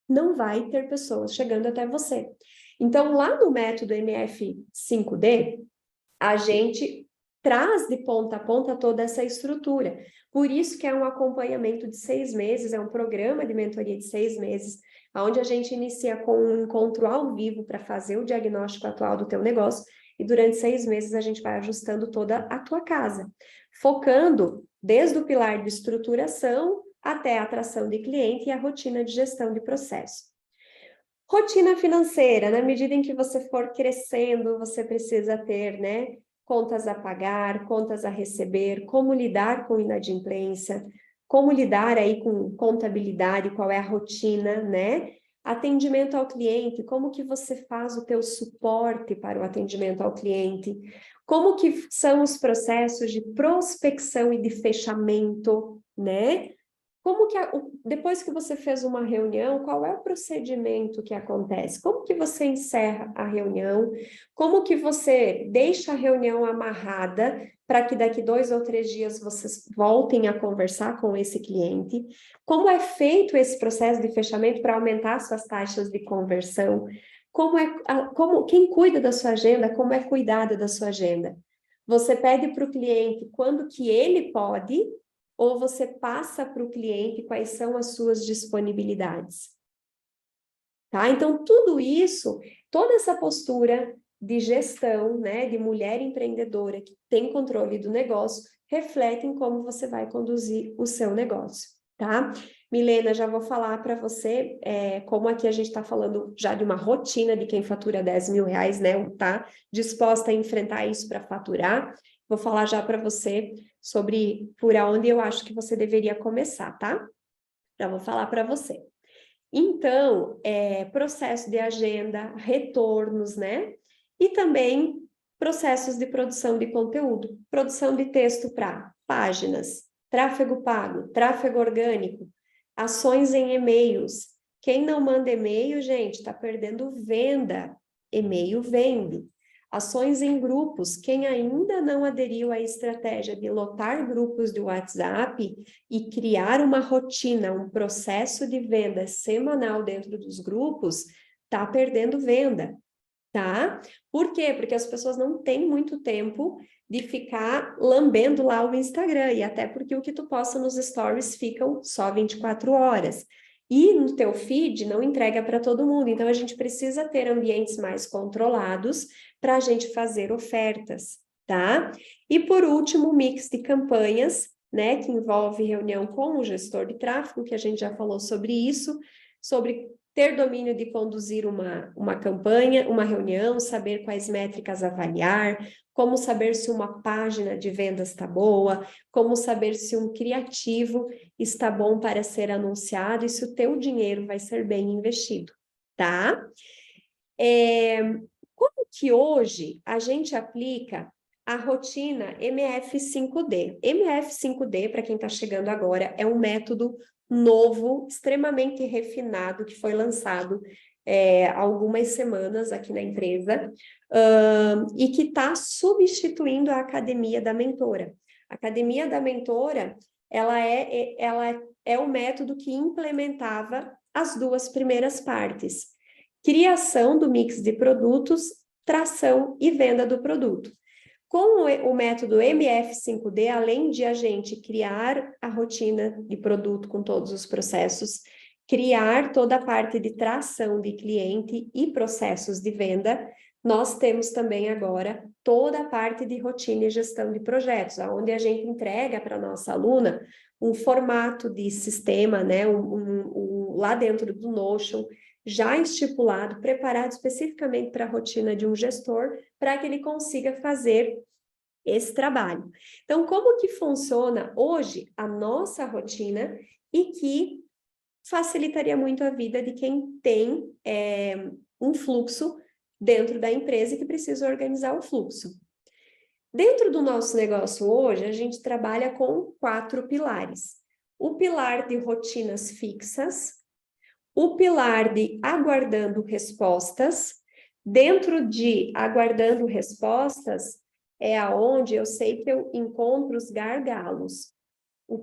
não vai ter pessoas chegando até você. Então, lá no método MF5D, a gente traz de ponta a ponta toda essa estrutura. Por isso que é um acompanhamento de 6 meses, é um programa de mentoria de 6 meses, onde a gente inicia com um encontro ao vivo para fazer o diagnóstico atual do teu negócio, e durante 6 meses a gente vai ajustando toda a tua casa, focando desde o pilar de estruturação até a atração de cliente e a rotina de gestão de processo. Rotina financeira, na medida em que você for crescendo, você precisa ter, né, contas a pagar, contas a receber, como lidar com inadimplência, como lidar aí com contabilidade, qual é a rotina, né? Atendimento ao cliente, como que você faz o teu suporte para o atendimento ao cliente, como que são os processos de prospecção e de fechamento, né? Como que, depois que você fez uma reunião, qual é o procedimento que acontece? Como que você encerra a reunião? Como que você deixa a reunião amarrada para que daqui 2 ou 3 dias vocês voltem a conversar com esse cliente? Como é feito esse processo de fechamento para aumentar suas taxas de conversão? Quem cuida da sua agenda? Como é cuidada da sua agenda? Você pede para o cliente quando que ele pode, ou você passa para o cliente quais são as suas disponibilidades? Tá? Então, tudo isso, toda essa postura de gestão, né, de mulher empreendedora que tem controle do negócio, reflete em como você vai conduzir o seu negócio, tá? Milena, já vou falar para você, como aqui a gente está falando já de uma rotina de quem fatura 10 mil reais, né, tá disposta a enfrentar isso para faturar, vou falar já para você sobre por onde eu acho que você deveria começar, tá? Já vou falar para você. Então, processo de agenda, retornos, né? E também processos de produção de conteúdo, produção de texto para páginas, tráfego pago, tráfego orgânico, ações em e-mails. Quem não manda e-mail, gente, está perdendo venda. E-mail vende. Ações em grupos. Quem ainda não aderiu à estratégia de lotar grupos de WhatsApp e criar uma rotina, um processo de venda semanal dentro dos grupos, está perdendo venda, tá? Por quê? Porque as pessoas não têm muito tempo de ficar lambendo lá o Instagram, e até porque o que tu posta nos stories ficam só 24 horas. E no teu feed não entrega para todo mundo, então a gente precisa ter ambientes mais controlados para a gente fazer ofertas, tá? E por último, o mix de campanhas, né, que envolve reunião com o gestor de tráfego, que a gente já falou sobre isso, sobre ter domínio de conduzir uma campanha, uma reunião, saber quais métricas avaliar, como saber se uma página de vendas está boa, como saber se um criativo está bom para ser anunciado e se o teu dinheiro vai ser bem investido, tá? Como que hoje a gente aplica a rotina MF5D? MF5D, para quem está chegando agora, é um método novo, extremamente refinado, que foi lançado há algumas semanas aqui na empresa, e que está substituindo a Academia da Mentora. A Academia da Mentora, ela é o método que implementava as duas primeiras partes: criação do mix de produtos, tração e venda do produto. Com o método MF5D, além de a gente criar a rotina de produto com todos os processos, criar toda a parte de tração de cliente e processos de venda, nós temos também agora toda a parte de rotina e gestão de projetos, onde a gente entrega para a nossa aluna um formato de sistema, né, lá dentro do Notion, já estipulado, preparado especificamente para a rotina de um gestor, para que ele consiga fazer esse trabalho. Então, como que funciona hoje a nossa rotina e que facilitaria muito a vida de quem tem um fluxo dentro da empresa e que precisa organizar o fluxo. Dentro do nosso negócio hoje, a gente trabalha com 4 pilares. O pilar de rotinas fixas, o pilar de aguardando respostas. Dentro de aguardando respostas é aonde eu sei que eu encontro os gargalos. O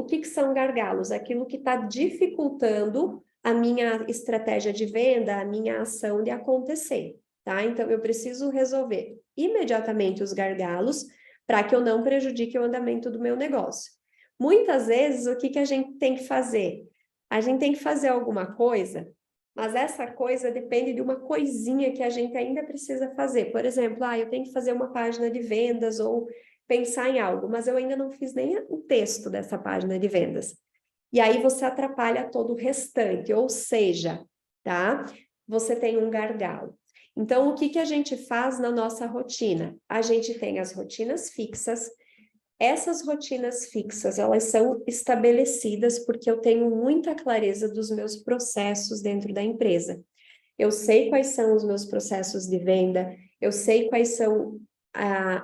que são gargalos? Aquilo que está dificultando a minha estratégia de venda, a minha ação de acontecer, tá? Então, eu preciso resolver imediatamente os gargalos para que eu não prejudique o andamento do meu negócio. Muitas vezes, o que a gente tem que fazer? A gente tem que fazer alguma coisa, mas essa coisa depende de uma coisinha que a gente ainda precisa fazer. Por exemplo, eu tenho que fazer uma página de vendas ou pensar em algo, mas eu ainda não fiz nem o texto dessa página de vendas. E aí você atrapalha todo o restante, ou seja, tá? Você tem um gargalo. Então, o que a gente faz na nossa rotina? A gente tem as rotinas fixas. Essas rotinas fixas, elas são estabelecidas porque eu tenho muita clareza dos meus processos dentro da empresa. Eu sei quais são os meus processos de venda, eu sei quais são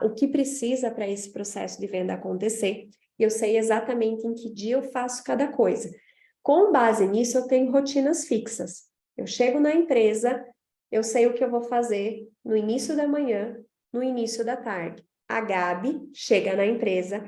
o que precisa para esse processo de venda acontecer, e eu sei exatamente em que dia eu faço cada coisa. Com base nisso, eu tenho rotinas fixas. Eu chego na empresa, eu sei o que eu vou fazer no início da manhã, no início da tarde. A Gabi chega na empresa,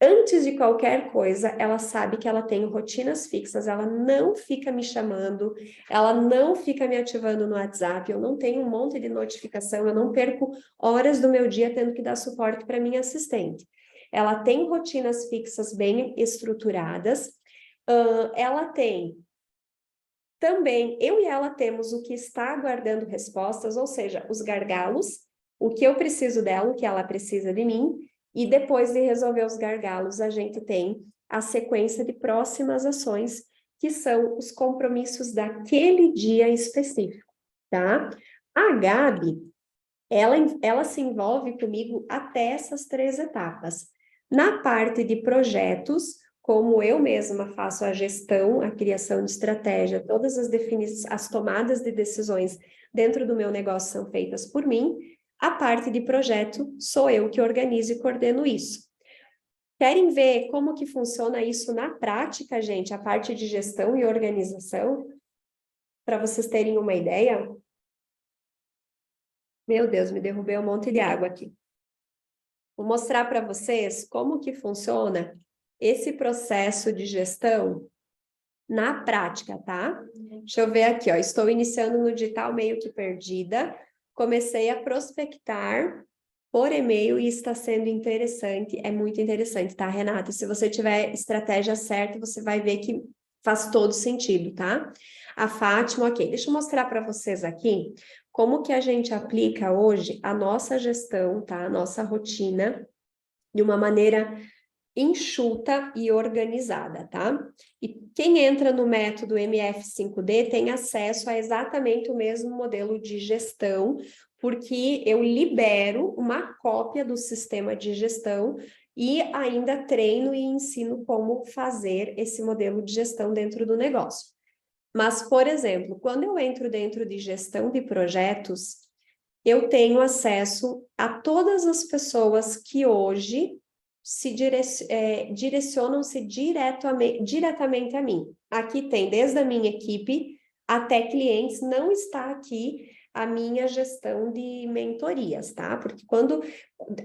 antes de qualquer coisa, ela sabe que ela tem rotinas fixas, ela não fica me chamando, ela não fica me ativando no WhatsApp, eu não tenho um monte de notificação, eu não perco horas do meu dia tendo que dar suporte para minha assistente. Ela tem rotinas fixas bem estruturadas, ela tem também, eu e ela temos o que está aguardando respostas, ou seja, os gargalos, o que eu preciso dela, o que ela precisa de mim, e depois de resolver os gargalos, a gente tem a sequência de próximas ações, que são os compromissos daquele dia específico, tá? A Gabi, ela se envolve comigo até essas 3 etapas. Na parte de projetos, como eu mesma faço a gestão, a criação de estratégia, todas as tomadas de decisões dentro do meu negócio são feitas por mim, a parte de projeto sou eu que organizo e coordeno isso. Querem ver como que funciona isso na prática, gente? A parte de gestão e organização? Para vocês terem uma ideia? Meu Deus, me derrubei um monte de água aqui. Vou mostrar para vocês como que funciona esse processo de gestão na prática, tá? Deixa eu ver aqui, ó. Estou iniciando no digital meio que perdida. Comecei a prospectar por e-mail e está sendo interessante, é muito interessante, tá, Renata? Se você tiver estratégia certa, você vai ver que faz todo sentido, tá? A Fátima, ok. Deixa eu mostrar para vocês aqui como que a gente aplica hoje a nossa gestão, tá? A nossa rotina de uma maneira enxuta e organizada, tá? E quem entra no método MF5D tem acesso a exatamente o mesmo modelo de gestão, porque eu libero uma cópia do sistema de gestão e ainda treino e ensino como fazer esse modelo de gestão dentro do negócio. Mas, por exemplo, quando eu entro dentro de gestão de projetos, eu tenho acesso a todas as pessoas que hoje direcionam-se diretamente a mim. Aqui tem desde a minha equipe até clientes, não está aqui a minha gestão de mentorias, tá? Porque quando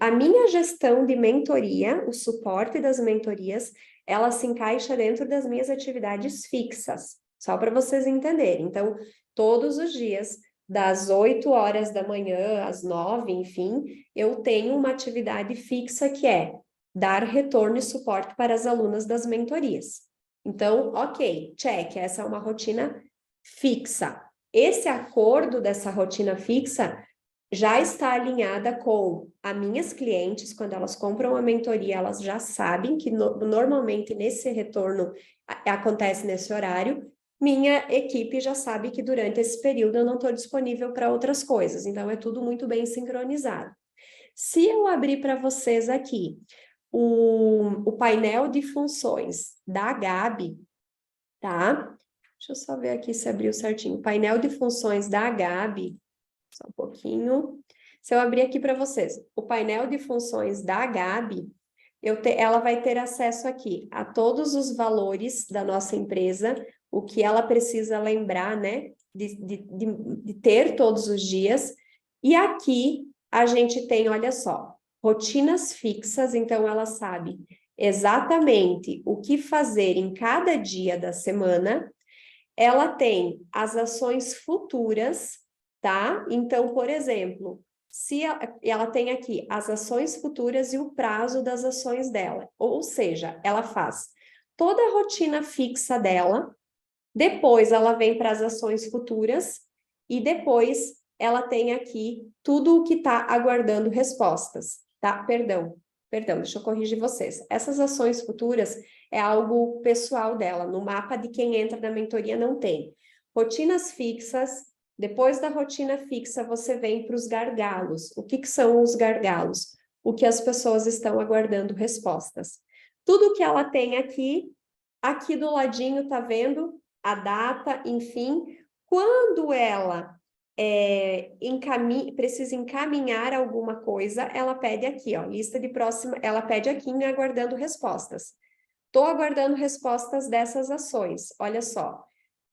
a minha gestão de mentoria, o suporte das mentorias, ela se encaixa dentro das minhas atividades fixas, só para vocês entenderem. Então, todos os dias, das 8 horas da manhã às 9, enfim, eu tenho uma atividade fixa que é dar retorno e suporte para as alunas das mentorias. Então, ok, check, essa é uma rotina fixa. Esse acordo dessa rotina fixa já está alinhada com as minhas clientes, quando elas compram a mentoria, elas já sabem que normalmente nesse retorno acontece nesse horário. Minha equipe já sabe que durante esse período eu não estou disponível para outras coisas, então é tudo muito bem sincronizado. Se eu abrir para vocês aqui o painel de funções da Gabi, tá? Deixa eu só ver aqui se abriu certinho. O painel de funções da Gabi, só um pouquinho. Se eu abrir aqui para vocês, o painel de funções da Gabi, ela vai ter acesso aqui a todos os valores da nossa empresa, o que ela precisa lembrar, né, de ter todos os dias. E aqui a gente tem, olha só, rotinas fixas, então ela sabe exatamente o que fazer em cada dia da semana. Ela tem as ações futuras, tá? Então, por exemplo, se ela tem aqui as ações futuras e o prazo das ações dela, ou seja, ela faz toda a rotina fixa dela, depois ela vem para as ações futuras e depois ela tem aqui tudo o que está aguardando respostas, tá? Perdão, deixa eu corrigir vocês. Essas ações futuras é algo pessoal dela, no mapa de quem entra na mentoria não tem. Rotinas fixas, depois da rotina fixa você vem para os gargalos. O que são os gargalos? O que as pessoas estão aguardando respostas. Tudo que ela tem aqui do ladinho, tá vendo? A data, enfim. Quando ela precisa encaminhar alguma coisa, ela pede aqui, ó, lista de próxima, ela pede aqui em aguardando respostas. Estou aguardando respostas dessas ações, olha só.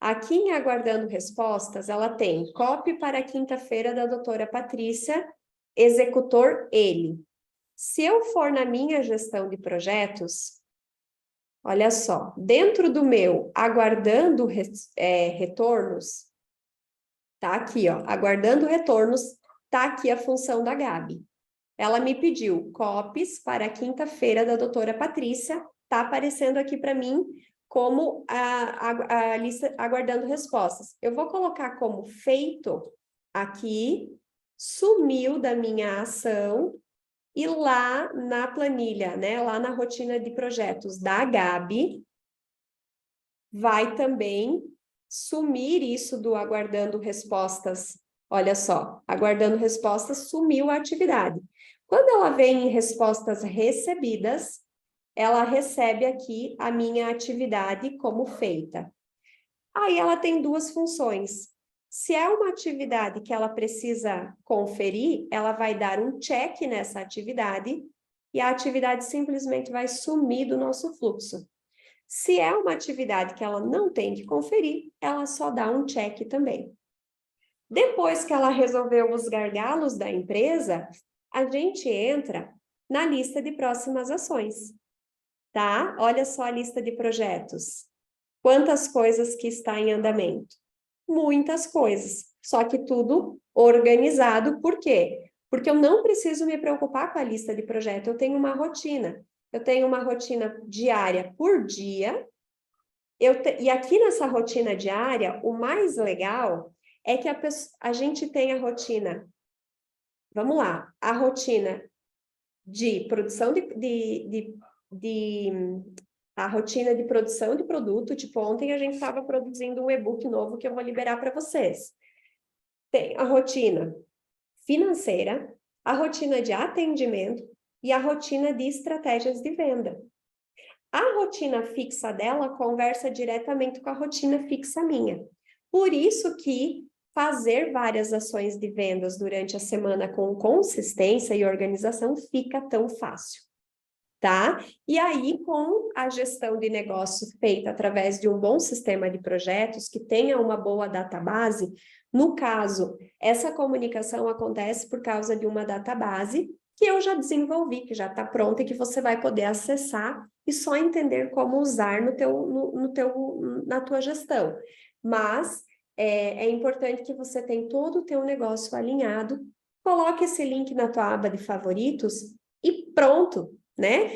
Aqui em aguardando respostas, ela tem copy para quinta-feira da doutora Patrícia, executor ele. Se eu for na minha gestão de projetos, olha só, dentro do meu aguardando retornos, tá aqui, ó, aguardando retornos, tá aqui a função da Gabi. Ela me pediu copies para quinta-feira da doutora Patrícia, tá aparecendo aqui para mim como a lista aguardando respostas. Eu vou colocar como feito aqui, sumiu da minha ação, e lá na planilha, né, lá na rotina de projetos da Gabi, vai também sumir isso do aguardando respostas. Olha só, aguardando respostas, sumiu a atividade. Quando ela vem em respostas recebidas, ela recebe aqui a minha atividade como feita. Aí ela tem duas funções. Se é uma atividade que ela precisa conferir, ela vai dar um check nessa atividade e a atividade simplesmente vai sumir do nosso fluxo. Se é uma atividade que ela não tem que conferir, ela só dá um check também. Depois que ela resolveu os gargalos da empresa, a gente entra na lista de próximas ações, tá? Olha só a lista de projetos. Quantas coisas que está em andamento? Muitas coisas, só que tudo organizado. Por quê? Porque eu não preciso me preocupar com a lista de projeto, eu tenho uma rotina. Eu tenho uma rotina diária por dia, e aqui nessa rotina diária, o mais legal é que a gente tem a rotina, vamos lá, a rotina de produção de a rotina de produção de produto. Tipo, ontem a gente estava produzindo um e-book novo que eu vou liberar para vocês. Tem a rotina financeira, a rotina de atendimento e a rotina de estratégias de venda. A rotina fixa dela conversa diretamente com a rotina fixa minha. Por isso que fazer várias ações de vendas durante a semana com consistência e organização fica tão fácil, tá? E aí, com a gestão de negócio feita através de um bom sistema de projetos, que tenha uma boa database, no caso, essa comunicação acontece por causa de uma database que eu já desenvolvi, que já está pronta e que você vai poder acessar e só entender como usar na tua gestão. Mas é importante que você tenha todo o teu negócio alinhado, coloque esse link na tua aba de favoritos e pronto, né?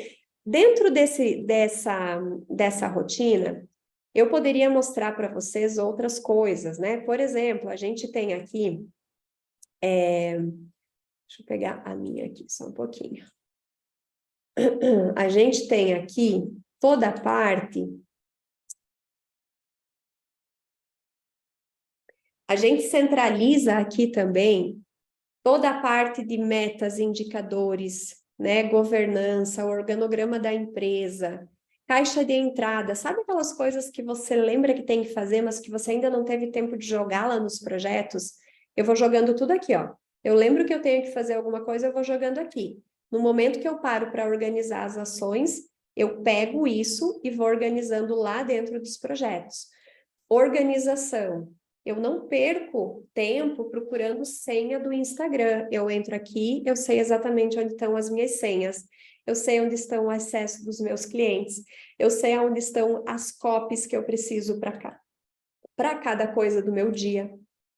Dentro dessa rotina, eu poderia mostrar para vocês outras coisas, né? Por exemplo, a gente tem aqui... deixa eu pegar a minha aqui, só um pouquinho. A gente tem aqui toda a parte... A gente centraliza aqui também toda a parte de metas, indicadores, né? Governança, organograma da empresa, caixa de entrada, sabe aquelas coisas que você lembra que tem que fazer, mas que você ainda não teve tempo de jogá-la nos projetos? Eu vou jogando tudo aqui, ó. Eu lembro que eu tenho que fazer alguma coisa, eu vou jogando aqui. No momento que eu paro para organizar as ações, eu pego isso e vou organizando lá dentro dos projetos. Organização. Eu não perco tempo procurando senha do Instagram. Eu entro aqui, eu sei exatamente onde estão as minhas senhas. Eu sei onde estão o acesso dos meus clientes. Eu sei onde estão as copies que eu preciso para cada coisa do meu dia,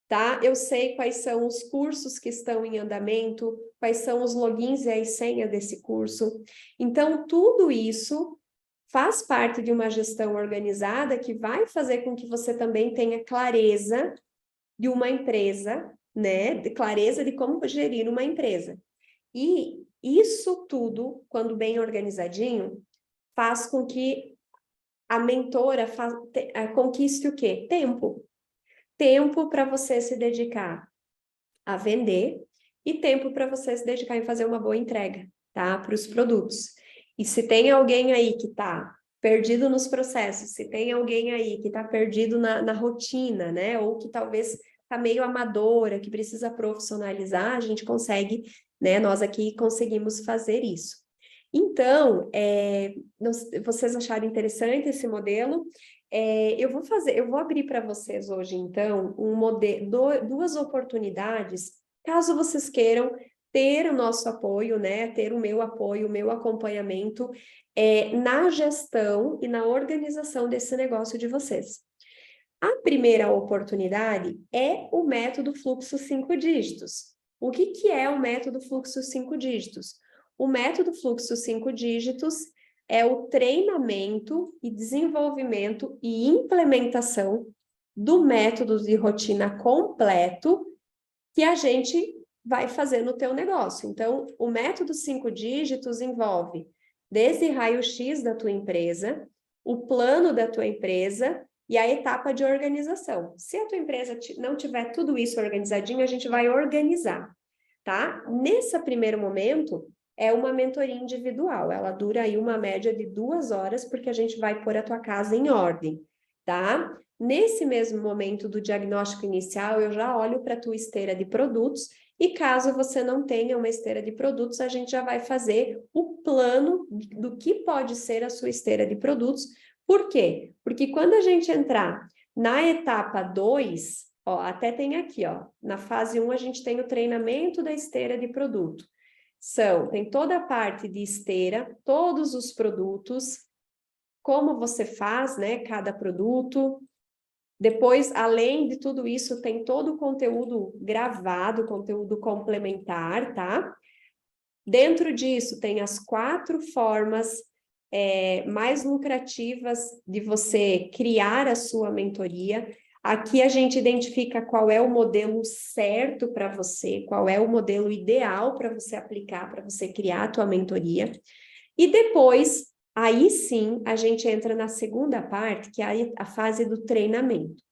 tá? Eu sei quais são os cursos que estão em andamento, quais são os logins e as senhas desse curso. Então, tudo isso faz parte de uma gestão organizada que vai fazer com que você também tenha clareza de uma empresa, né? De clareza de como gerir uma empresa. E isso tudo, quando bem organizadinho, faz com que a mentora conquiste o quê? Tempo. Tempo para você se dedicar a vender e tempo para você se dedicar em fazer uma boa entrega, tá? Para os produtos. E se tem alguém aí que está perdido nos processos, se tem alguém aí que está perdido na rotina, né? Ou que talvez está meio amadora, que precisa profissionalizar, a gente consegue, né? Nós aqui conseguimos fazer isso. Então, vocês acharam interessante esse modelo? Eu vou abrir para vocês hoje, então, duas oportunidades, caso vocês queiram ter o nosso apoio, né? Ter o meu apoio, o meu acompanhamento na gestão e na organização desse negócio de vocês. A primeira oportunidade é o método fluxo 5 dígitos. O que é o método fluxo 5 dígitos? O método fluxo 5 dígitos é o treinamento e desenvolvimento e implementação do método de rotina completo que a gente vai fazer no teu negócio. Então, o método 5 dígitos envolve desde raio-x da tua empresa, o plano da tua empresa e a etapa de organização. Se a tua empresa não tiver tudo isso organizadinho, a gente vai organizar, tá? Nesse primeiro momento, é uma mentoria individual. Ela dura aí uma média de 2 horas, porque a gente vai pôr a tua casa em ordem, tá? Nesse mesmo momento do diagnóstico inicial, eu já olho para a tua esteira de produtos e caso você não tenha uma esteira de produtos, a gente já vai fazer o plano do que pode ser a sua esteira de produtos. Por quê? Porque quando a gente entrar na etapa 2, ó, até tem aqui, ó, na fase 1 a gente tem o treinamento da esteira de produto. Tem toda a parte de esteira, todos os produtos, como você faz, né, cada produto. Depois, além de tudo isso, tem todo o conteúdo gravado, conteúdo complementar, tá? Dentro disso, tem as 4 formas mais lucrativas de você criar a sua mentoria. Aqui a gente identifica qual é o modelo certo para você, qual é o modelo ideal para você aplicar, para você criar a tua mentoria. E depois, Aí sim, a gente entra na segunda parte, que é a fase do treinamento.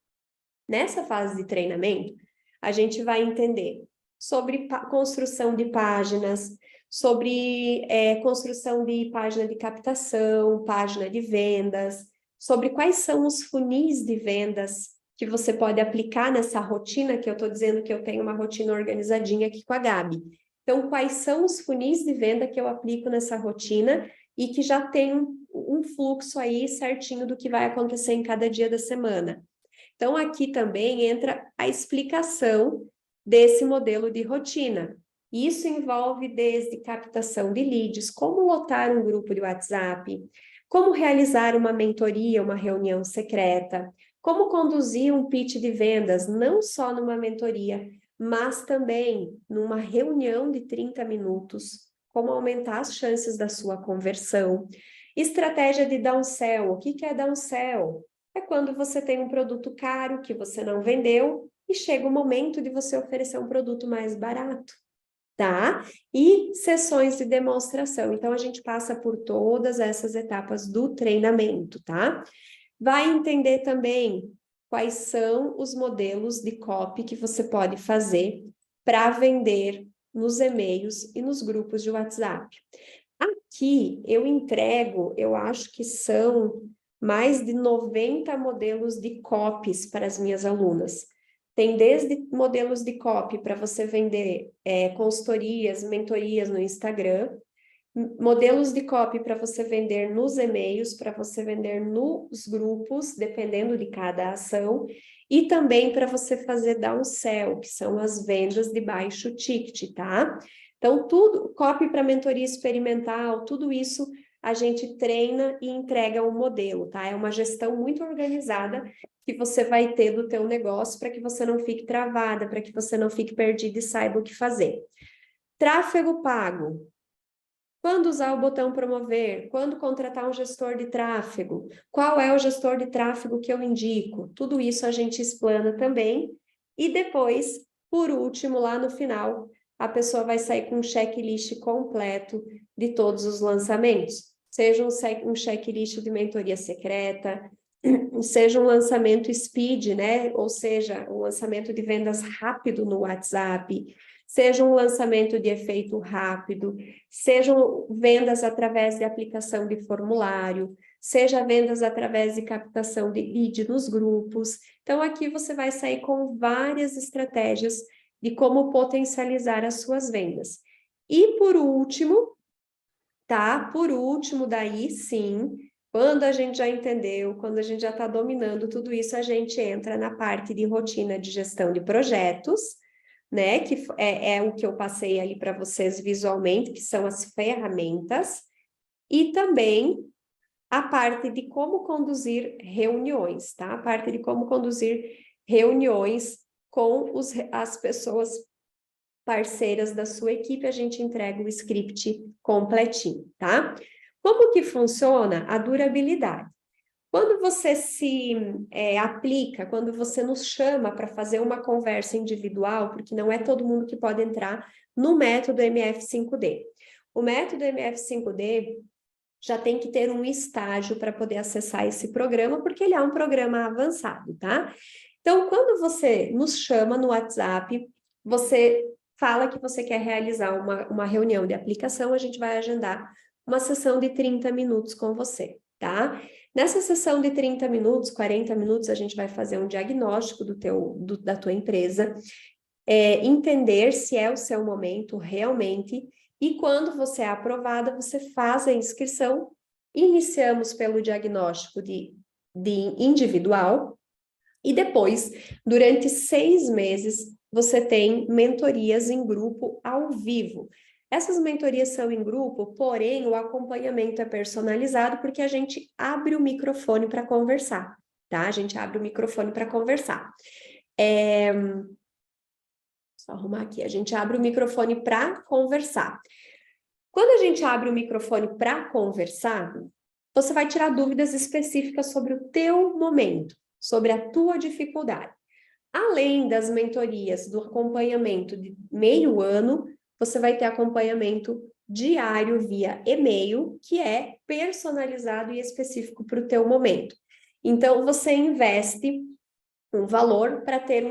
Nessa fase de treinamento, a gente vai entender sobre construção de páginas, sobre construção de página de captação, página de vendas, sobre quais são os funis de vendas que você pode aplicar nessa rotina, que eu estou dizendo que eu tenho uma rotina organizadinha aqui com a Gabi. Então, quais são os funis de venda que eu aplico nessa rotina e que já tem um fluxo aí certinho do que vai acontecer em cada dia da semana. Então, aqui também entra a explicação desse modelo de rotina. Isso envolve desde captação de leads, como lotar um grupo de WhatsApp, como realizar uma mentoria, uma reunião secreta, como conduzir um pitch de vendas, não só numa mentoria, mas também numa reunião de 30 minutos, como aumentar as chances da sua conversão. Estratégia de downsell. O que é downsell? É quando você tem um produto caro que você não vendeu e chega o momento de você oferecer um produto mais barato, tá? E sessões de demonstração. Então, a gente passa por todas essas etapas do treinamento, tá? Vai entender também quais são os modelos de copy que você pode fazer para vender nos e-mails e nos grupos de WhatsApp. Aqui eu entrego, eu acho que são mais de 90 modelos de copies para as minhas alunas. Tem desde modelos de copy para você vender consultorias, mentorias no Instagram, modelos de copy para você vender nos e-mails, para você vender nos grupos, dependendo de cada ação, e também para você fazer downsell, que são as vendas de baixo ticket, tá? Então, tudo, copy para mentoria experimental, tudo isso a gente treina e entrega um modelo, tá? É uma gestão muito organizada que você vai ter do teu negócio para que você não fique travada, para que você não fique perdida e saiba o que fazer. Tráfego pago. Quando usar o botão promover? Quando contratar um gestor de tráfego? Qual é o gestor de tráfego que eu indico? Tudo isso a gente explana também. E depois, por último, lá no final, a pessoa vai sair com um checklist completo de todos os lançamentos. Seja um checklist de mentoria secreta, seja um lançamento speed, né? Ou seja, um lançamento de vendas rápido no WhatsApp, seja um lançamento de efeito rápido, sejam vendas através de aplicação de formulário, seja vendas através de captação de lead nos grupos. Então, aqui você vai sair com várias estratégias de como potencializar as suas vendas. E por último, tá? Por último, daí sim, quando a gente já entendeu, quando a gente já está dominando tudo isso, a gente entra na parte de rotina de gestão de projetos, né? Que é o que eu passei ali para vocês visualmente, que são as ferramentas, e também a parte de como conduzir reuniões, tá? A parte de como conduzir reuniões com as pessoas parceiras da sua equipe, a gente entrega o script completinho, tá? Como que funciona a durabilidade? Quando você se aplica, quando você nos chama para fazer uma conversa individual, porque não é todo mundo que pode entrar no método MF5D. O método MF5D já tem que ter um estágio para poder acessar esse programa, porque ele é um programa avançado, tá? Então, quando você nos chama no WhatsApp, você fala que você quer realizar uma reunião de aplicação, a gente vai agendar uma sessão de 30 minutos com você, tá? Nessa sessão de 30 minutos, 40 minutos, a gente vai fazer um diagnóstico da tua empresa, entender se é o seu momento realmente, e quando você é aprovada, você faz a inscrição, iniciamos pelo diagnóstico de individual, e depois, durante 6 meses, você tem mentorias em grupo ao vivo. Essas mentorias são em grupo, porém o acompanhamento é personalizado porque a gente abre o microfone para conversar, tá? A gente abre o microfone para conversar. Só arrumar aqui, a gente abre o microfone para conversar. Quando a gente abre o microfone para conversar, você vai tirar dúvidas específicas sobre o teu momento, sobre a tua dificuldade. Além das mentorias do acompanhamento de meio ano, você vai ter acompanhamento diário via e-mail, que é personalizado e específico para o teu momento. Então, você investe um valor para ter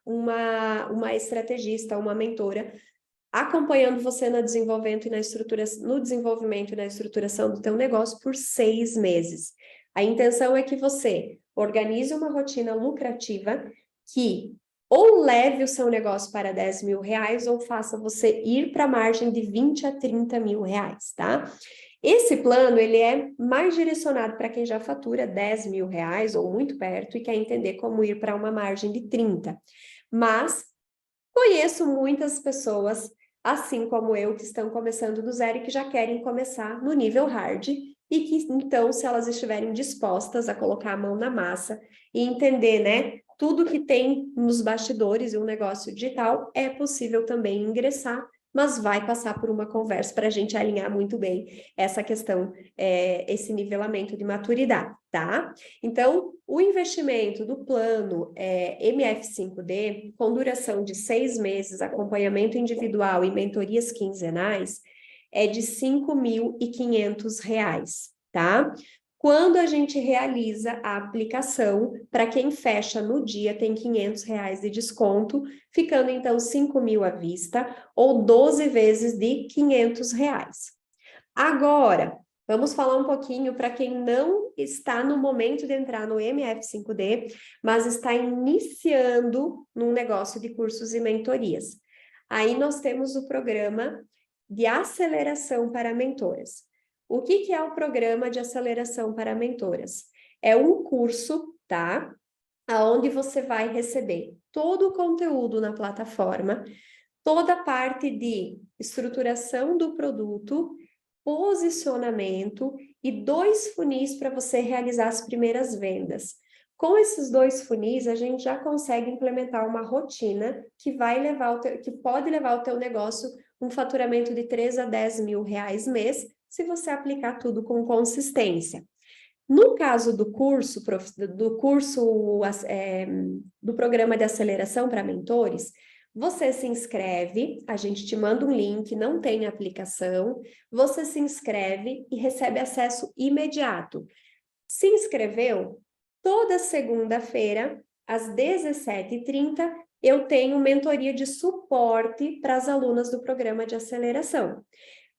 uma estrategista, uma mentora, acompanhando você no desenvolvimento e na estruturação do teu negócio por 6 meses. A intenção é que você organize uma rotina lucrativa que ou leve o seu negócio para 10 mil reais ou faça você ir para a margem de 20 a 30 mil reais, tá? Esse plano, ele é mais direcionado para quem já fatura 10 mil reais ou muito perto e quer entender como ir para uma margem de 30. Mas conheço muitas pessoas, assim como eu, que estão começando do zero e que já querem começar no nível hard e que, então, se elas estiverem dispostas a colocar a mão na massa e entender, né, tudo que tem nos bastidores e um negócio digital, é possível também ingressar, mas vai passar por uma conversa para a gente alinhar muito bem essa questão, esse nivelamento de maturidade, tá? Então, o investimento do plano MF5D, com duração de 6 meses, acompanhamento individual e mentorias quinzenais, é de R$ 5.500, tá? Quando a gente realiza a aplicação, para quem fecha no dia, tem R$ 500 de desconto, ficando então 5 mil à vista, ou 12 vezes de R$ 500. Agora, vamos falar um pouquinho para quem não está no momento de entrar no MF5D, mas está iniciando num negócio de cursos e mentorias. Aí nós temos o programa de aceleração para mentoras. O que é o programa de aceleração para mentoras? É um curso, tá? Onde você vai receber todo o conteúdo na plataforma, toda a parte de estruturação do produto, posicionamento e 2 funis para você realizar as primeiras vendas. Com esses 2 funis, a gente já consegue implementar uma rotina que vai levar que pode levar o teu negócio um faturamento de 3 a 10 mil reais mês, se você aplicar tudo com consistência. No caso do curso do programa de aceleração para mentores, você se inscreve, a gente te manda um link, não tem aplicação, você se inscreve e recebe acesso imediato. Se inscreveu? Toda segunda-feira, às 17h30, eu tenho mentoria de suporte para as alunas do programa de aceleração.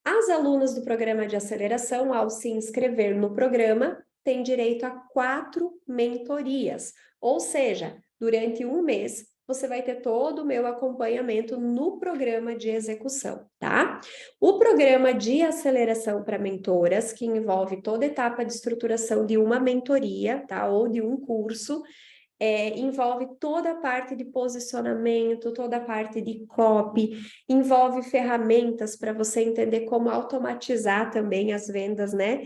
As alunas do programa de aceleração, ao se inscrever no programa, têm direito a 4 mentorias, ou seja, durante um mês, você vai ter todo o meu acompanhamento no programa de execução, tá? O programa de aceleração para mentoras, que envolve toda a etapa de estruturação de uma mentoria, tá? Ou de um curso, envolve toda a parte de posicionamento, toda a parte de copy, envolve ferramentas para você entender como automatizar também as vendas, né?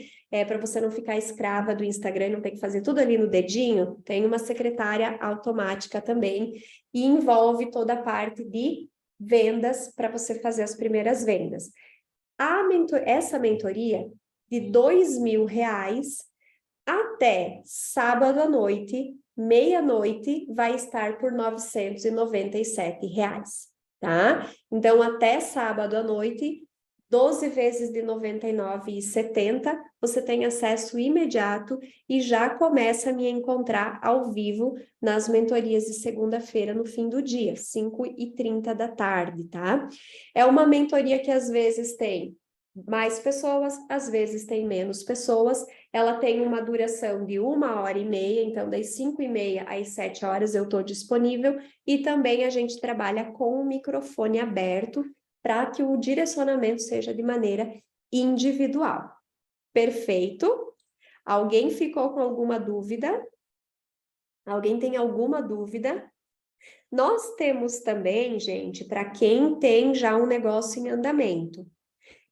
Para você não ficar escrava do Instagram, não ter que fazer tudo ali no dedinho, tem uma secretária automática também, e envolve toda a parte de vendas para você fazer as primeiras vendas. Essa mentoria de R$ 2.000 até sábado à noite, meia-noite, vai estar por R$ 997, tá? Então, até sábado à noite, 12 vezes de R$ 99,70, você tem acesso imediato e já começa a me encontrar ao vivo nas mentorias de segunda-feira, no fim do dia, 5h30 da tarde, tá? É uma mentoria que às vezes tem mais pessoas, às vezes tem menos pessoas. Ela tem uma duração de 1h30, então das 5h30 às 7 horas eu estou disponível, e também a gente trabalha com o microfone aberto para que o direcionamento seja de maneira individual. Perfeito? Alguém ficou com alguma dúvida? Alguém tem alguma dúvida? Nós temos também, gente, para quem tem já um negócio em andamento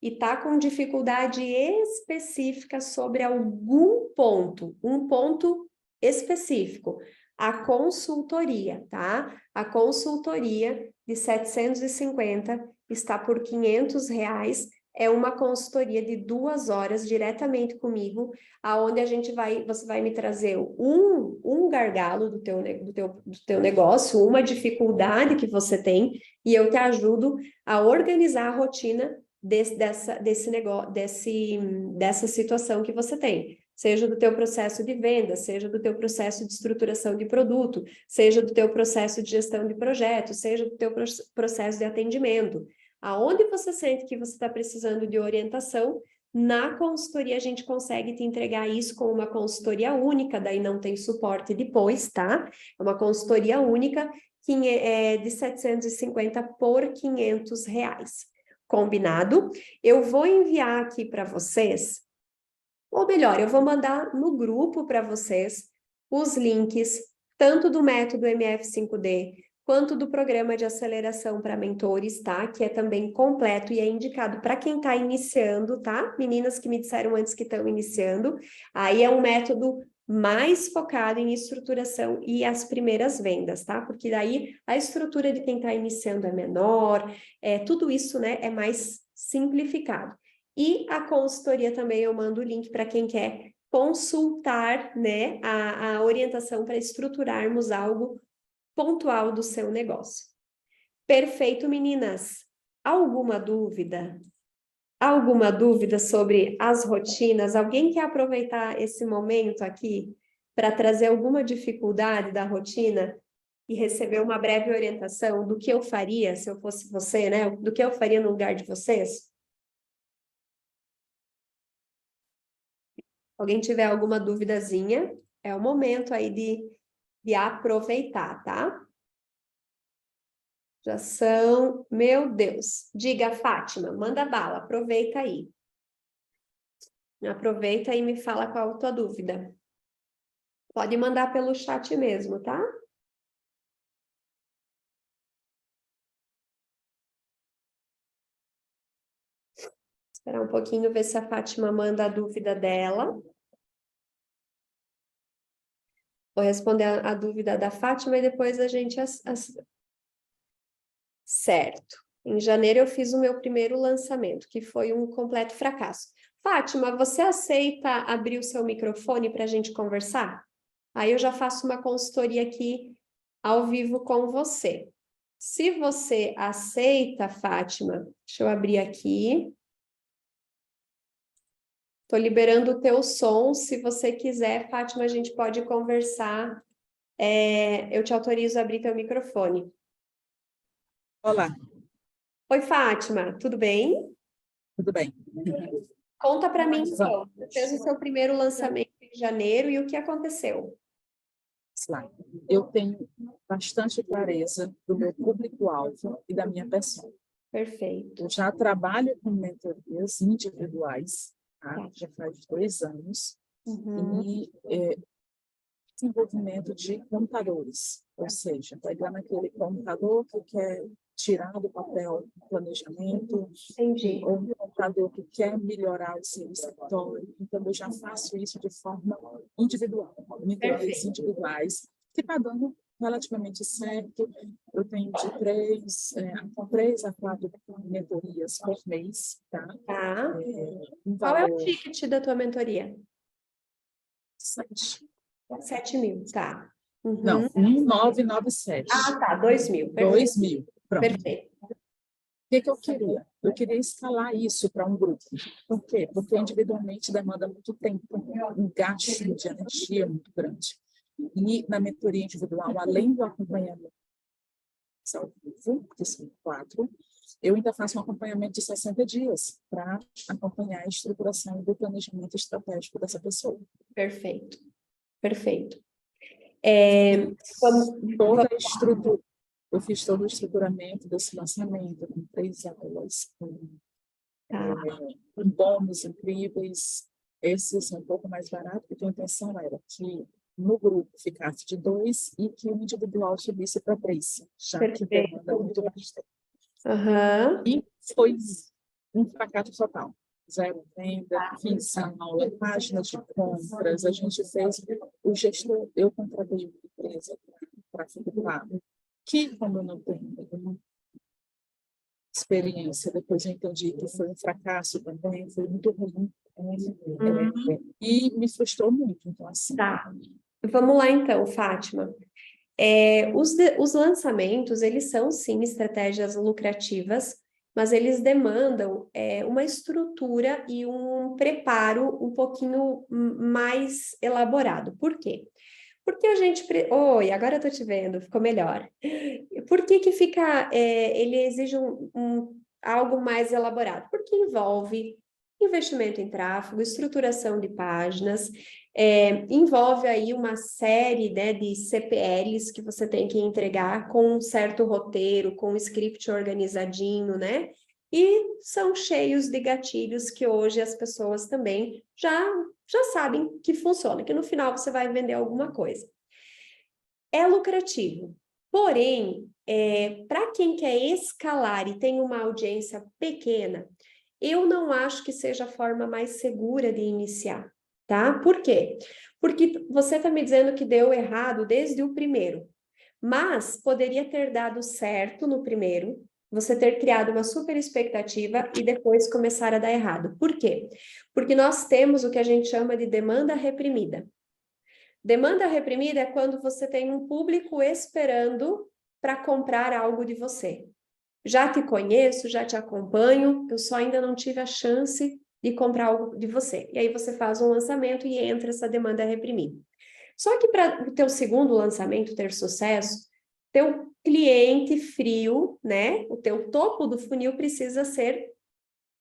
e está com dificuldade específica sobre algum ponto, um ponto específico, a consultoria, tá? A consultoria de 750 está por R$ 500, é uma consultoria de 2 horas diretamente comigo, aonde você vai me trazer um gargalo do teu negócio, uma dificuldade que você tem, e eu te ajudo a organizar a rotina desse negócio, dessa situação que você tem. Seja do teu processo de venda, seja do teu processo de estruturação de produto, seja do teu processo de gestão de projeto, seja do teu processo de atendimento. Aonde você sente que você está precisando de orientação, na consultoria a gente consegue te entregar isso com uma consultoria única, daí não tem suporte depois, tá? É uma consultoria única que é de 750 por 500 reais. Combinado? Eu vou enviar aqui para vocês, ou melhor, eu vou mandar no grupo para vocês os links, tanto do método MF5D, quanto do programa de aceleração para mentores, tá? Que é também completo e é indicado para quem está iniciando, tá? Meninas que me disseram antes que estão iniciando. Aí é um método mais focado em estruturação e as primeiras vendas, tá? Porque daí a estrutura de quem está iniciando é menor, tudo isso, né, é mais simplificado. E a consultoria também eu mando o link para quem quer consultar, né, a orientação para estruturarmos algo pontual do seu negócio. Perfeito, meninas. Alguma dúvida? Alguma dúvida sobre as rotinas? Alguém quer aproveitar esse momento aqui para trazer alguma dificuldade da rotina e receber uma breve orientação do que eu faria se eu fosse você, né? Do que eu faria no lugar de vocês? Alguém tiver alguma duvidazinha, é o momento aí de aproveitar, tá? Já são, meu Deus. Diga, Fátima, manda bala, aproveita aí. Aproveita e me fala qual a tua dúvida. Pode mandar pelo chat mesmo, tá? Esperar um pouquinho, ver se a Fátima manda a dúvida dela. Vou responder a dúvida da Fátima e depois a gente... Certo. Em janeiro eu fiz o meu primeiro lançamento, que foi um completo fracasso. Fátima, você aceita abrir o seu microfone para a gente conversar? Aí eu já faço uma consultoria aqui ao vivo com você. Se você aceita, Fátima, deixa eu abrir aqui. Estou liberando o teu som. Se você quiser, Fátima, a gente pode conversar. Eu te autorizo a abrir teu microfone. Olá. Oi, Fátima, tudo bem? Tudo bem. Conta para mim, então. Você fez o seu primeiro lançamento em janeiro e o que aconteceu? Eu tenho bastante clareza do meu público-alvo e da minha pessoa. Perfeito. Eu já trabalho com mentorias individuais, tá? Já faz 2 anos, e desenvolvimento de contadores, ou seja, pegando aquele contador que quer tirar do papel o planejamento, Entendi. ou um contador que quer melhorar o seu escritório. Então, eu já faço isso de forma individual, mentorias individuais, que está dando relativamente certo. Eu tenho de 3 a 4 mentorias por mês, tá? Tá. Qual é o ticket da tua mentoria? 7. 7.000, tá. Não, 1.997. Ah, tá, 2.000. Perfeito. 2.000, pronto. Perfeito. O que eu queria? Eu queria escalar isso para um grupo. Por quê? Porque individualmente demanda muito tempo, um gasto de energia muito grande. E na mentoria individual, além do acompanhamento ao vivo, que são 4, eu ainda faço um acompanhamento de 60 dias para acompanhar a estruturação do planejamento estratégico dessa pessoa. Perfeito. Perfeito. Eu fiz todo o estruturamento desse lançamento, com 3 aulas, com bônus incríveis. Esses um pouco mais barato, porque a intenção era que no grupo ficasse de 2 e que o individual subisse para 3, já que demanda muito mais tempo. E foi um fracasso total. 0 venda, fiz aula, página de compras, a gente fez o gestor, eu contratei uma empresa para ficar, que como eu não tenho nenhuma experiência, depois eu entendi que foi um fracasso também, foi muito ruim, e me frustrou muito. Então, assim... Tá. Vamos lá então, Fátima. Os lançamentos, eles são sim estratégias lucrativas mas eles demandam uma estrutura e um preparo um pouquinho mais elaborado. Por quê? Porque a gente... Oi, agora eu tô te vendo, ficou melhor. Por que que fica... ele exige algo mais elaborado? Porque envolve investimento em tráfego, estruturação de páginas, envolve aí uma série, né, de CPLs que você tem que entregar com um certo roteiro, com um script organizadinho, né? E são cheios de gatilhos que hoje as pessoas também já sabem que funciona, que no final você vai vender alguma coisa. É lucrativo. Porém, para quem quer escalar e tem uma audiência pequena, eu não acho que seja a forma mais segura de iniciar, tá? Por quê? Porque você está me dizendo que deu errado desde o primeiro, mas poderia ter dado certo no primeiro, você ter criado uma super expectativa e depois começar a dar errado. Por quê? Porque nós temos o que a gente chama de demanda reprimida. Demanda reprimida é quando você tem um público esperando para comprar algo de você. Já te conheço, já te acompanho, eu só ainda não tive a chance de comprar algo de você. E aí você faz um lançamento e entra essa demanda reprimida. Só que para o teu segundo lançamento ter sucesso, teu cliente frio, né? O teu topo do funil precisa ser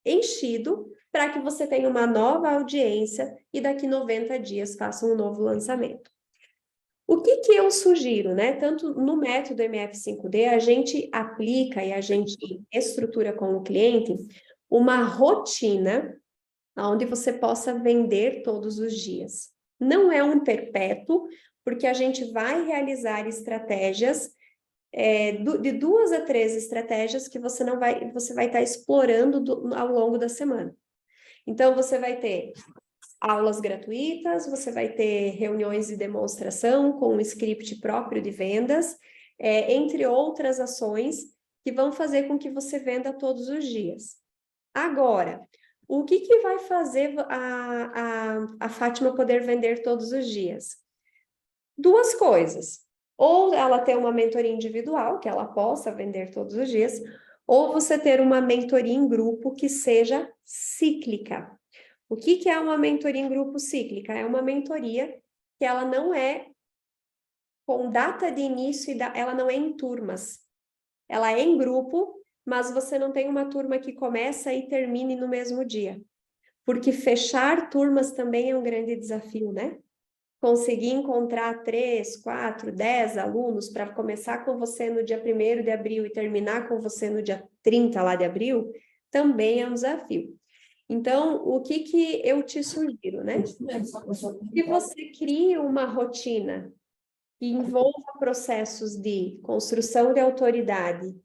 enchido para que você tenha uma nova audiência e daqui 90 dias faça um novo lançamento. O que que eu sugiro, né? Tanto no método MF5D, a gente aplica e a gente estrutura com o cliente uma rotina onde você possa vender todos os dias. Não é um perpétuo, porque a gente vai realizar estratégias, de 2 a 3 estratégias que você vai estar explorando ao longo da semana. Então, você vai ter aulas gratuitas, você vai ter reuniões de demonstração com um script próprio de vendas, entre outras ações que vão fazer com que você venda todos os dias. Agora, o que que vai fazer a Fátima poder vender todos os dias? 2 coisas. Ou ela ter uma mentoria individual, que ela possa vender todos os dias, ou você ter uma mentoria em grupo que seja cíclica. O que que é uma mentoria em grupo cíclica? É uma mentoria que ela não é com data de início ela não é em turmas. Ela é em grupo, mas você não tem uma turma que começa e termine no mesmo dia. Porque fechar turmas também é um grande desafio, né? Conseguir encontrar 3, 4, 10 alunos para começar com você no dia 1º de abril e terminar com você no dia 30 lá de abril, também é um desafio. Então, o que que eu te sugiro, né? Que você crie uma rotina que envolva processos de construção de autoridade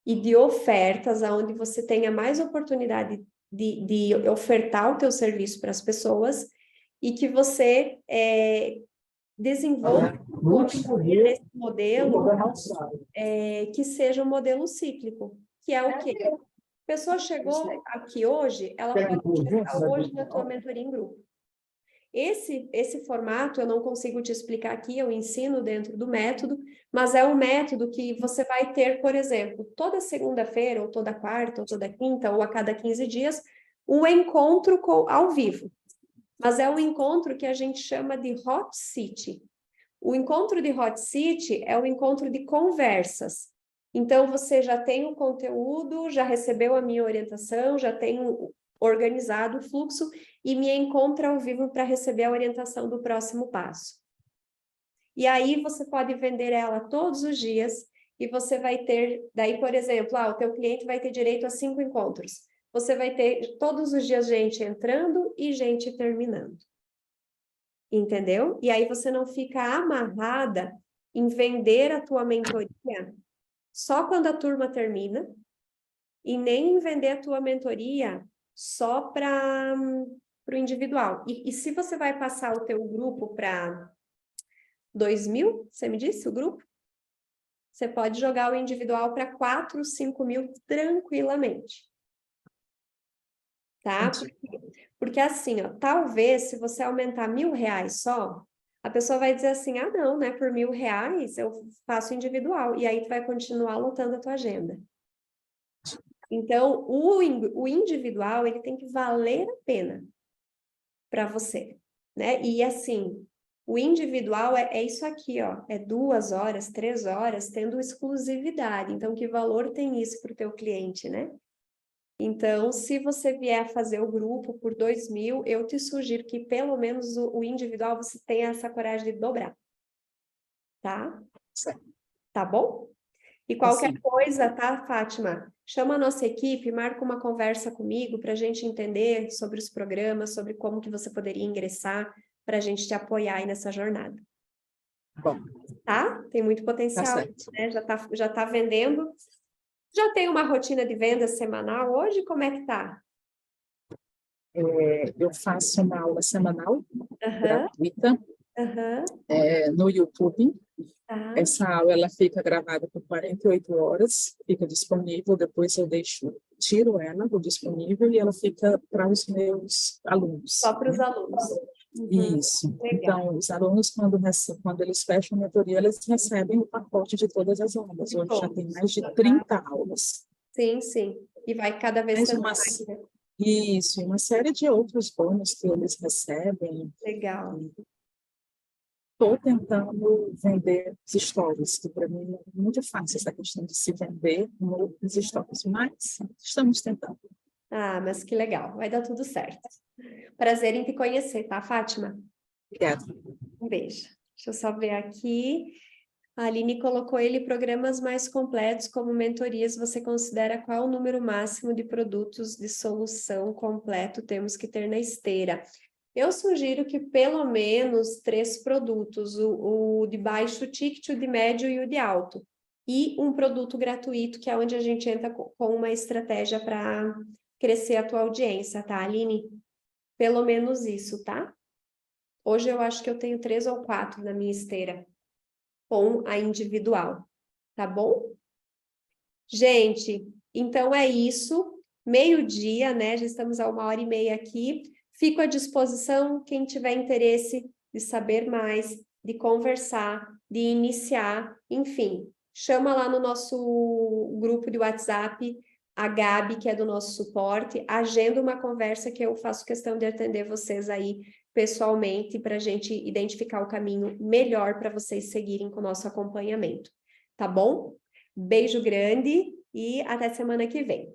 e de ofertas, onde você tenha mais oportunidade de ofertar o teu serviço para as pessoas e que você desenvolva esse modelo que seja um modelo cíclico, que é o quê? A pessoa chegou aqui hoje, ela pode chegar hoje na tua mentoria em grupo. Esse formato eu não consigo te explicar aqui, eu ensino dentro do método, mas é um método que você vai ter, por exemplo, toda segunda-feira, ou toda quarta, ou toda quinta, ou a cada 15 dias, um encontro ao vivo. Mas é um encontro que a gente chama de Hot City. O encontro de Hot City é um encontro de conversas. Então, você já tem o conteúdo, já recebeu a minha orientação, já tem organizado o fluxo e me encontra ao vivo para receber a orientação do próximo passo. E aí você pode vender ela todos os dias e você vai ter, daí, por exemplo, o teu cliente vai ter direito a 5 encontros. Você vai ter todos os dias gente entrando e gente terminando. Entendeu? E aí você não fica amarrada em vender a tua mentoria só quando a turma termina e nem em vender a tua mentoria só para o individual. E se você vai passar o teu grupo para 2.000, você me disse o grupo? Você pode jogar o individual para 4, 5.000 tranquilamente. Tá? Porque assim, ó, talvez se você aumentar R$1.000 só, a pessoa vai dizer assim, não, né? Por R$1.000 eu faço individual. E aí tu vai continuar lotando a tua agenda. Então, o individual, ele tem que valer a pena para você, né? E assim, o individual é isso aqui, ó, é 2 horas, 3 horas, tendo exclusividade. Então, que valor tem isso para o teu cliente, né? Então, se você vier fazer o grupo por 2.000, eu te sugiro que pelo menos o individual você tenha essa coragem de dobrar, tá? Certo. Tá bom? E qualquer Assim, coisa, tá, Fátima? Chama a nossa equipe, marca uma conversa comigo para a gente entender sobre os programas, sobre como que você poderia ingressar, para a gente te apoiar aí nessa jornada. bom, Tá? Tem muito tá potencial, certo. né? Já tá vendendo. Já tem uma rotina de venda semanal hoje? Como é que tá? Eu faço uma aula semanal, Aham, gratuita, aham, no YouTube. tá. Essa aula ela fica gravada por 48 horas, fica disponível, depois eu tiro ela do disponível e ela fica para os meus Só alunos, para os né? alunos. Uhum, Isso. legal. Então, os alunos, quando eles fecham a mentoria, eles recebem o pacote de todas as aulas. Hoje já tem mais de 30 aulas. Sim, sim. E vai cada vez Mais tendo uma, mais, né? isso, e uma série de outros bônus que eles recebem. Legal. Estou tentando vender os stories, que para mim é muito fácil essa questão de se vender nos stories, mas estamos tentando. Ah, mas que legal. Vai dar tudo certo. Prazer em te conhecer, tá, Fátima? Obrigada. Um beijo. Deixa eu só ver aqui. A Aline colocou ele programas mais completos como mentorias. Você considera qual o número máximo de produtos de solução completo temos que ter na esteira? Eu sugiro que pelo menos 3 produtos, o de baixo ticket, o de médio e o de alto. E um produto gratuito, que é onde a gente entra com uma estratégia para crescer a tua audiência, tá, Aline? Pelo menos isso, tá? Hoje eu acho que eu tenho 3 ou 4 na minha esteira com a individual, tá bom? Gente, então é isso. Meio-dia, né? Já estamos a 1h30 aqui. Fico à disposição, quem tiver interesse de saber mais, de conversar, de iniciar, enfim, chama lá no nosso grupo de WhatsApp, a Gabi, que é do nosso suporte, agenda uma conversa que eu faço questão de atender vocês aí pessoalmente para a gente identificar o caminho melhor para vocês seguirem com o nosso acompanhamento, tá bom? Beijo grande e até semana que vem.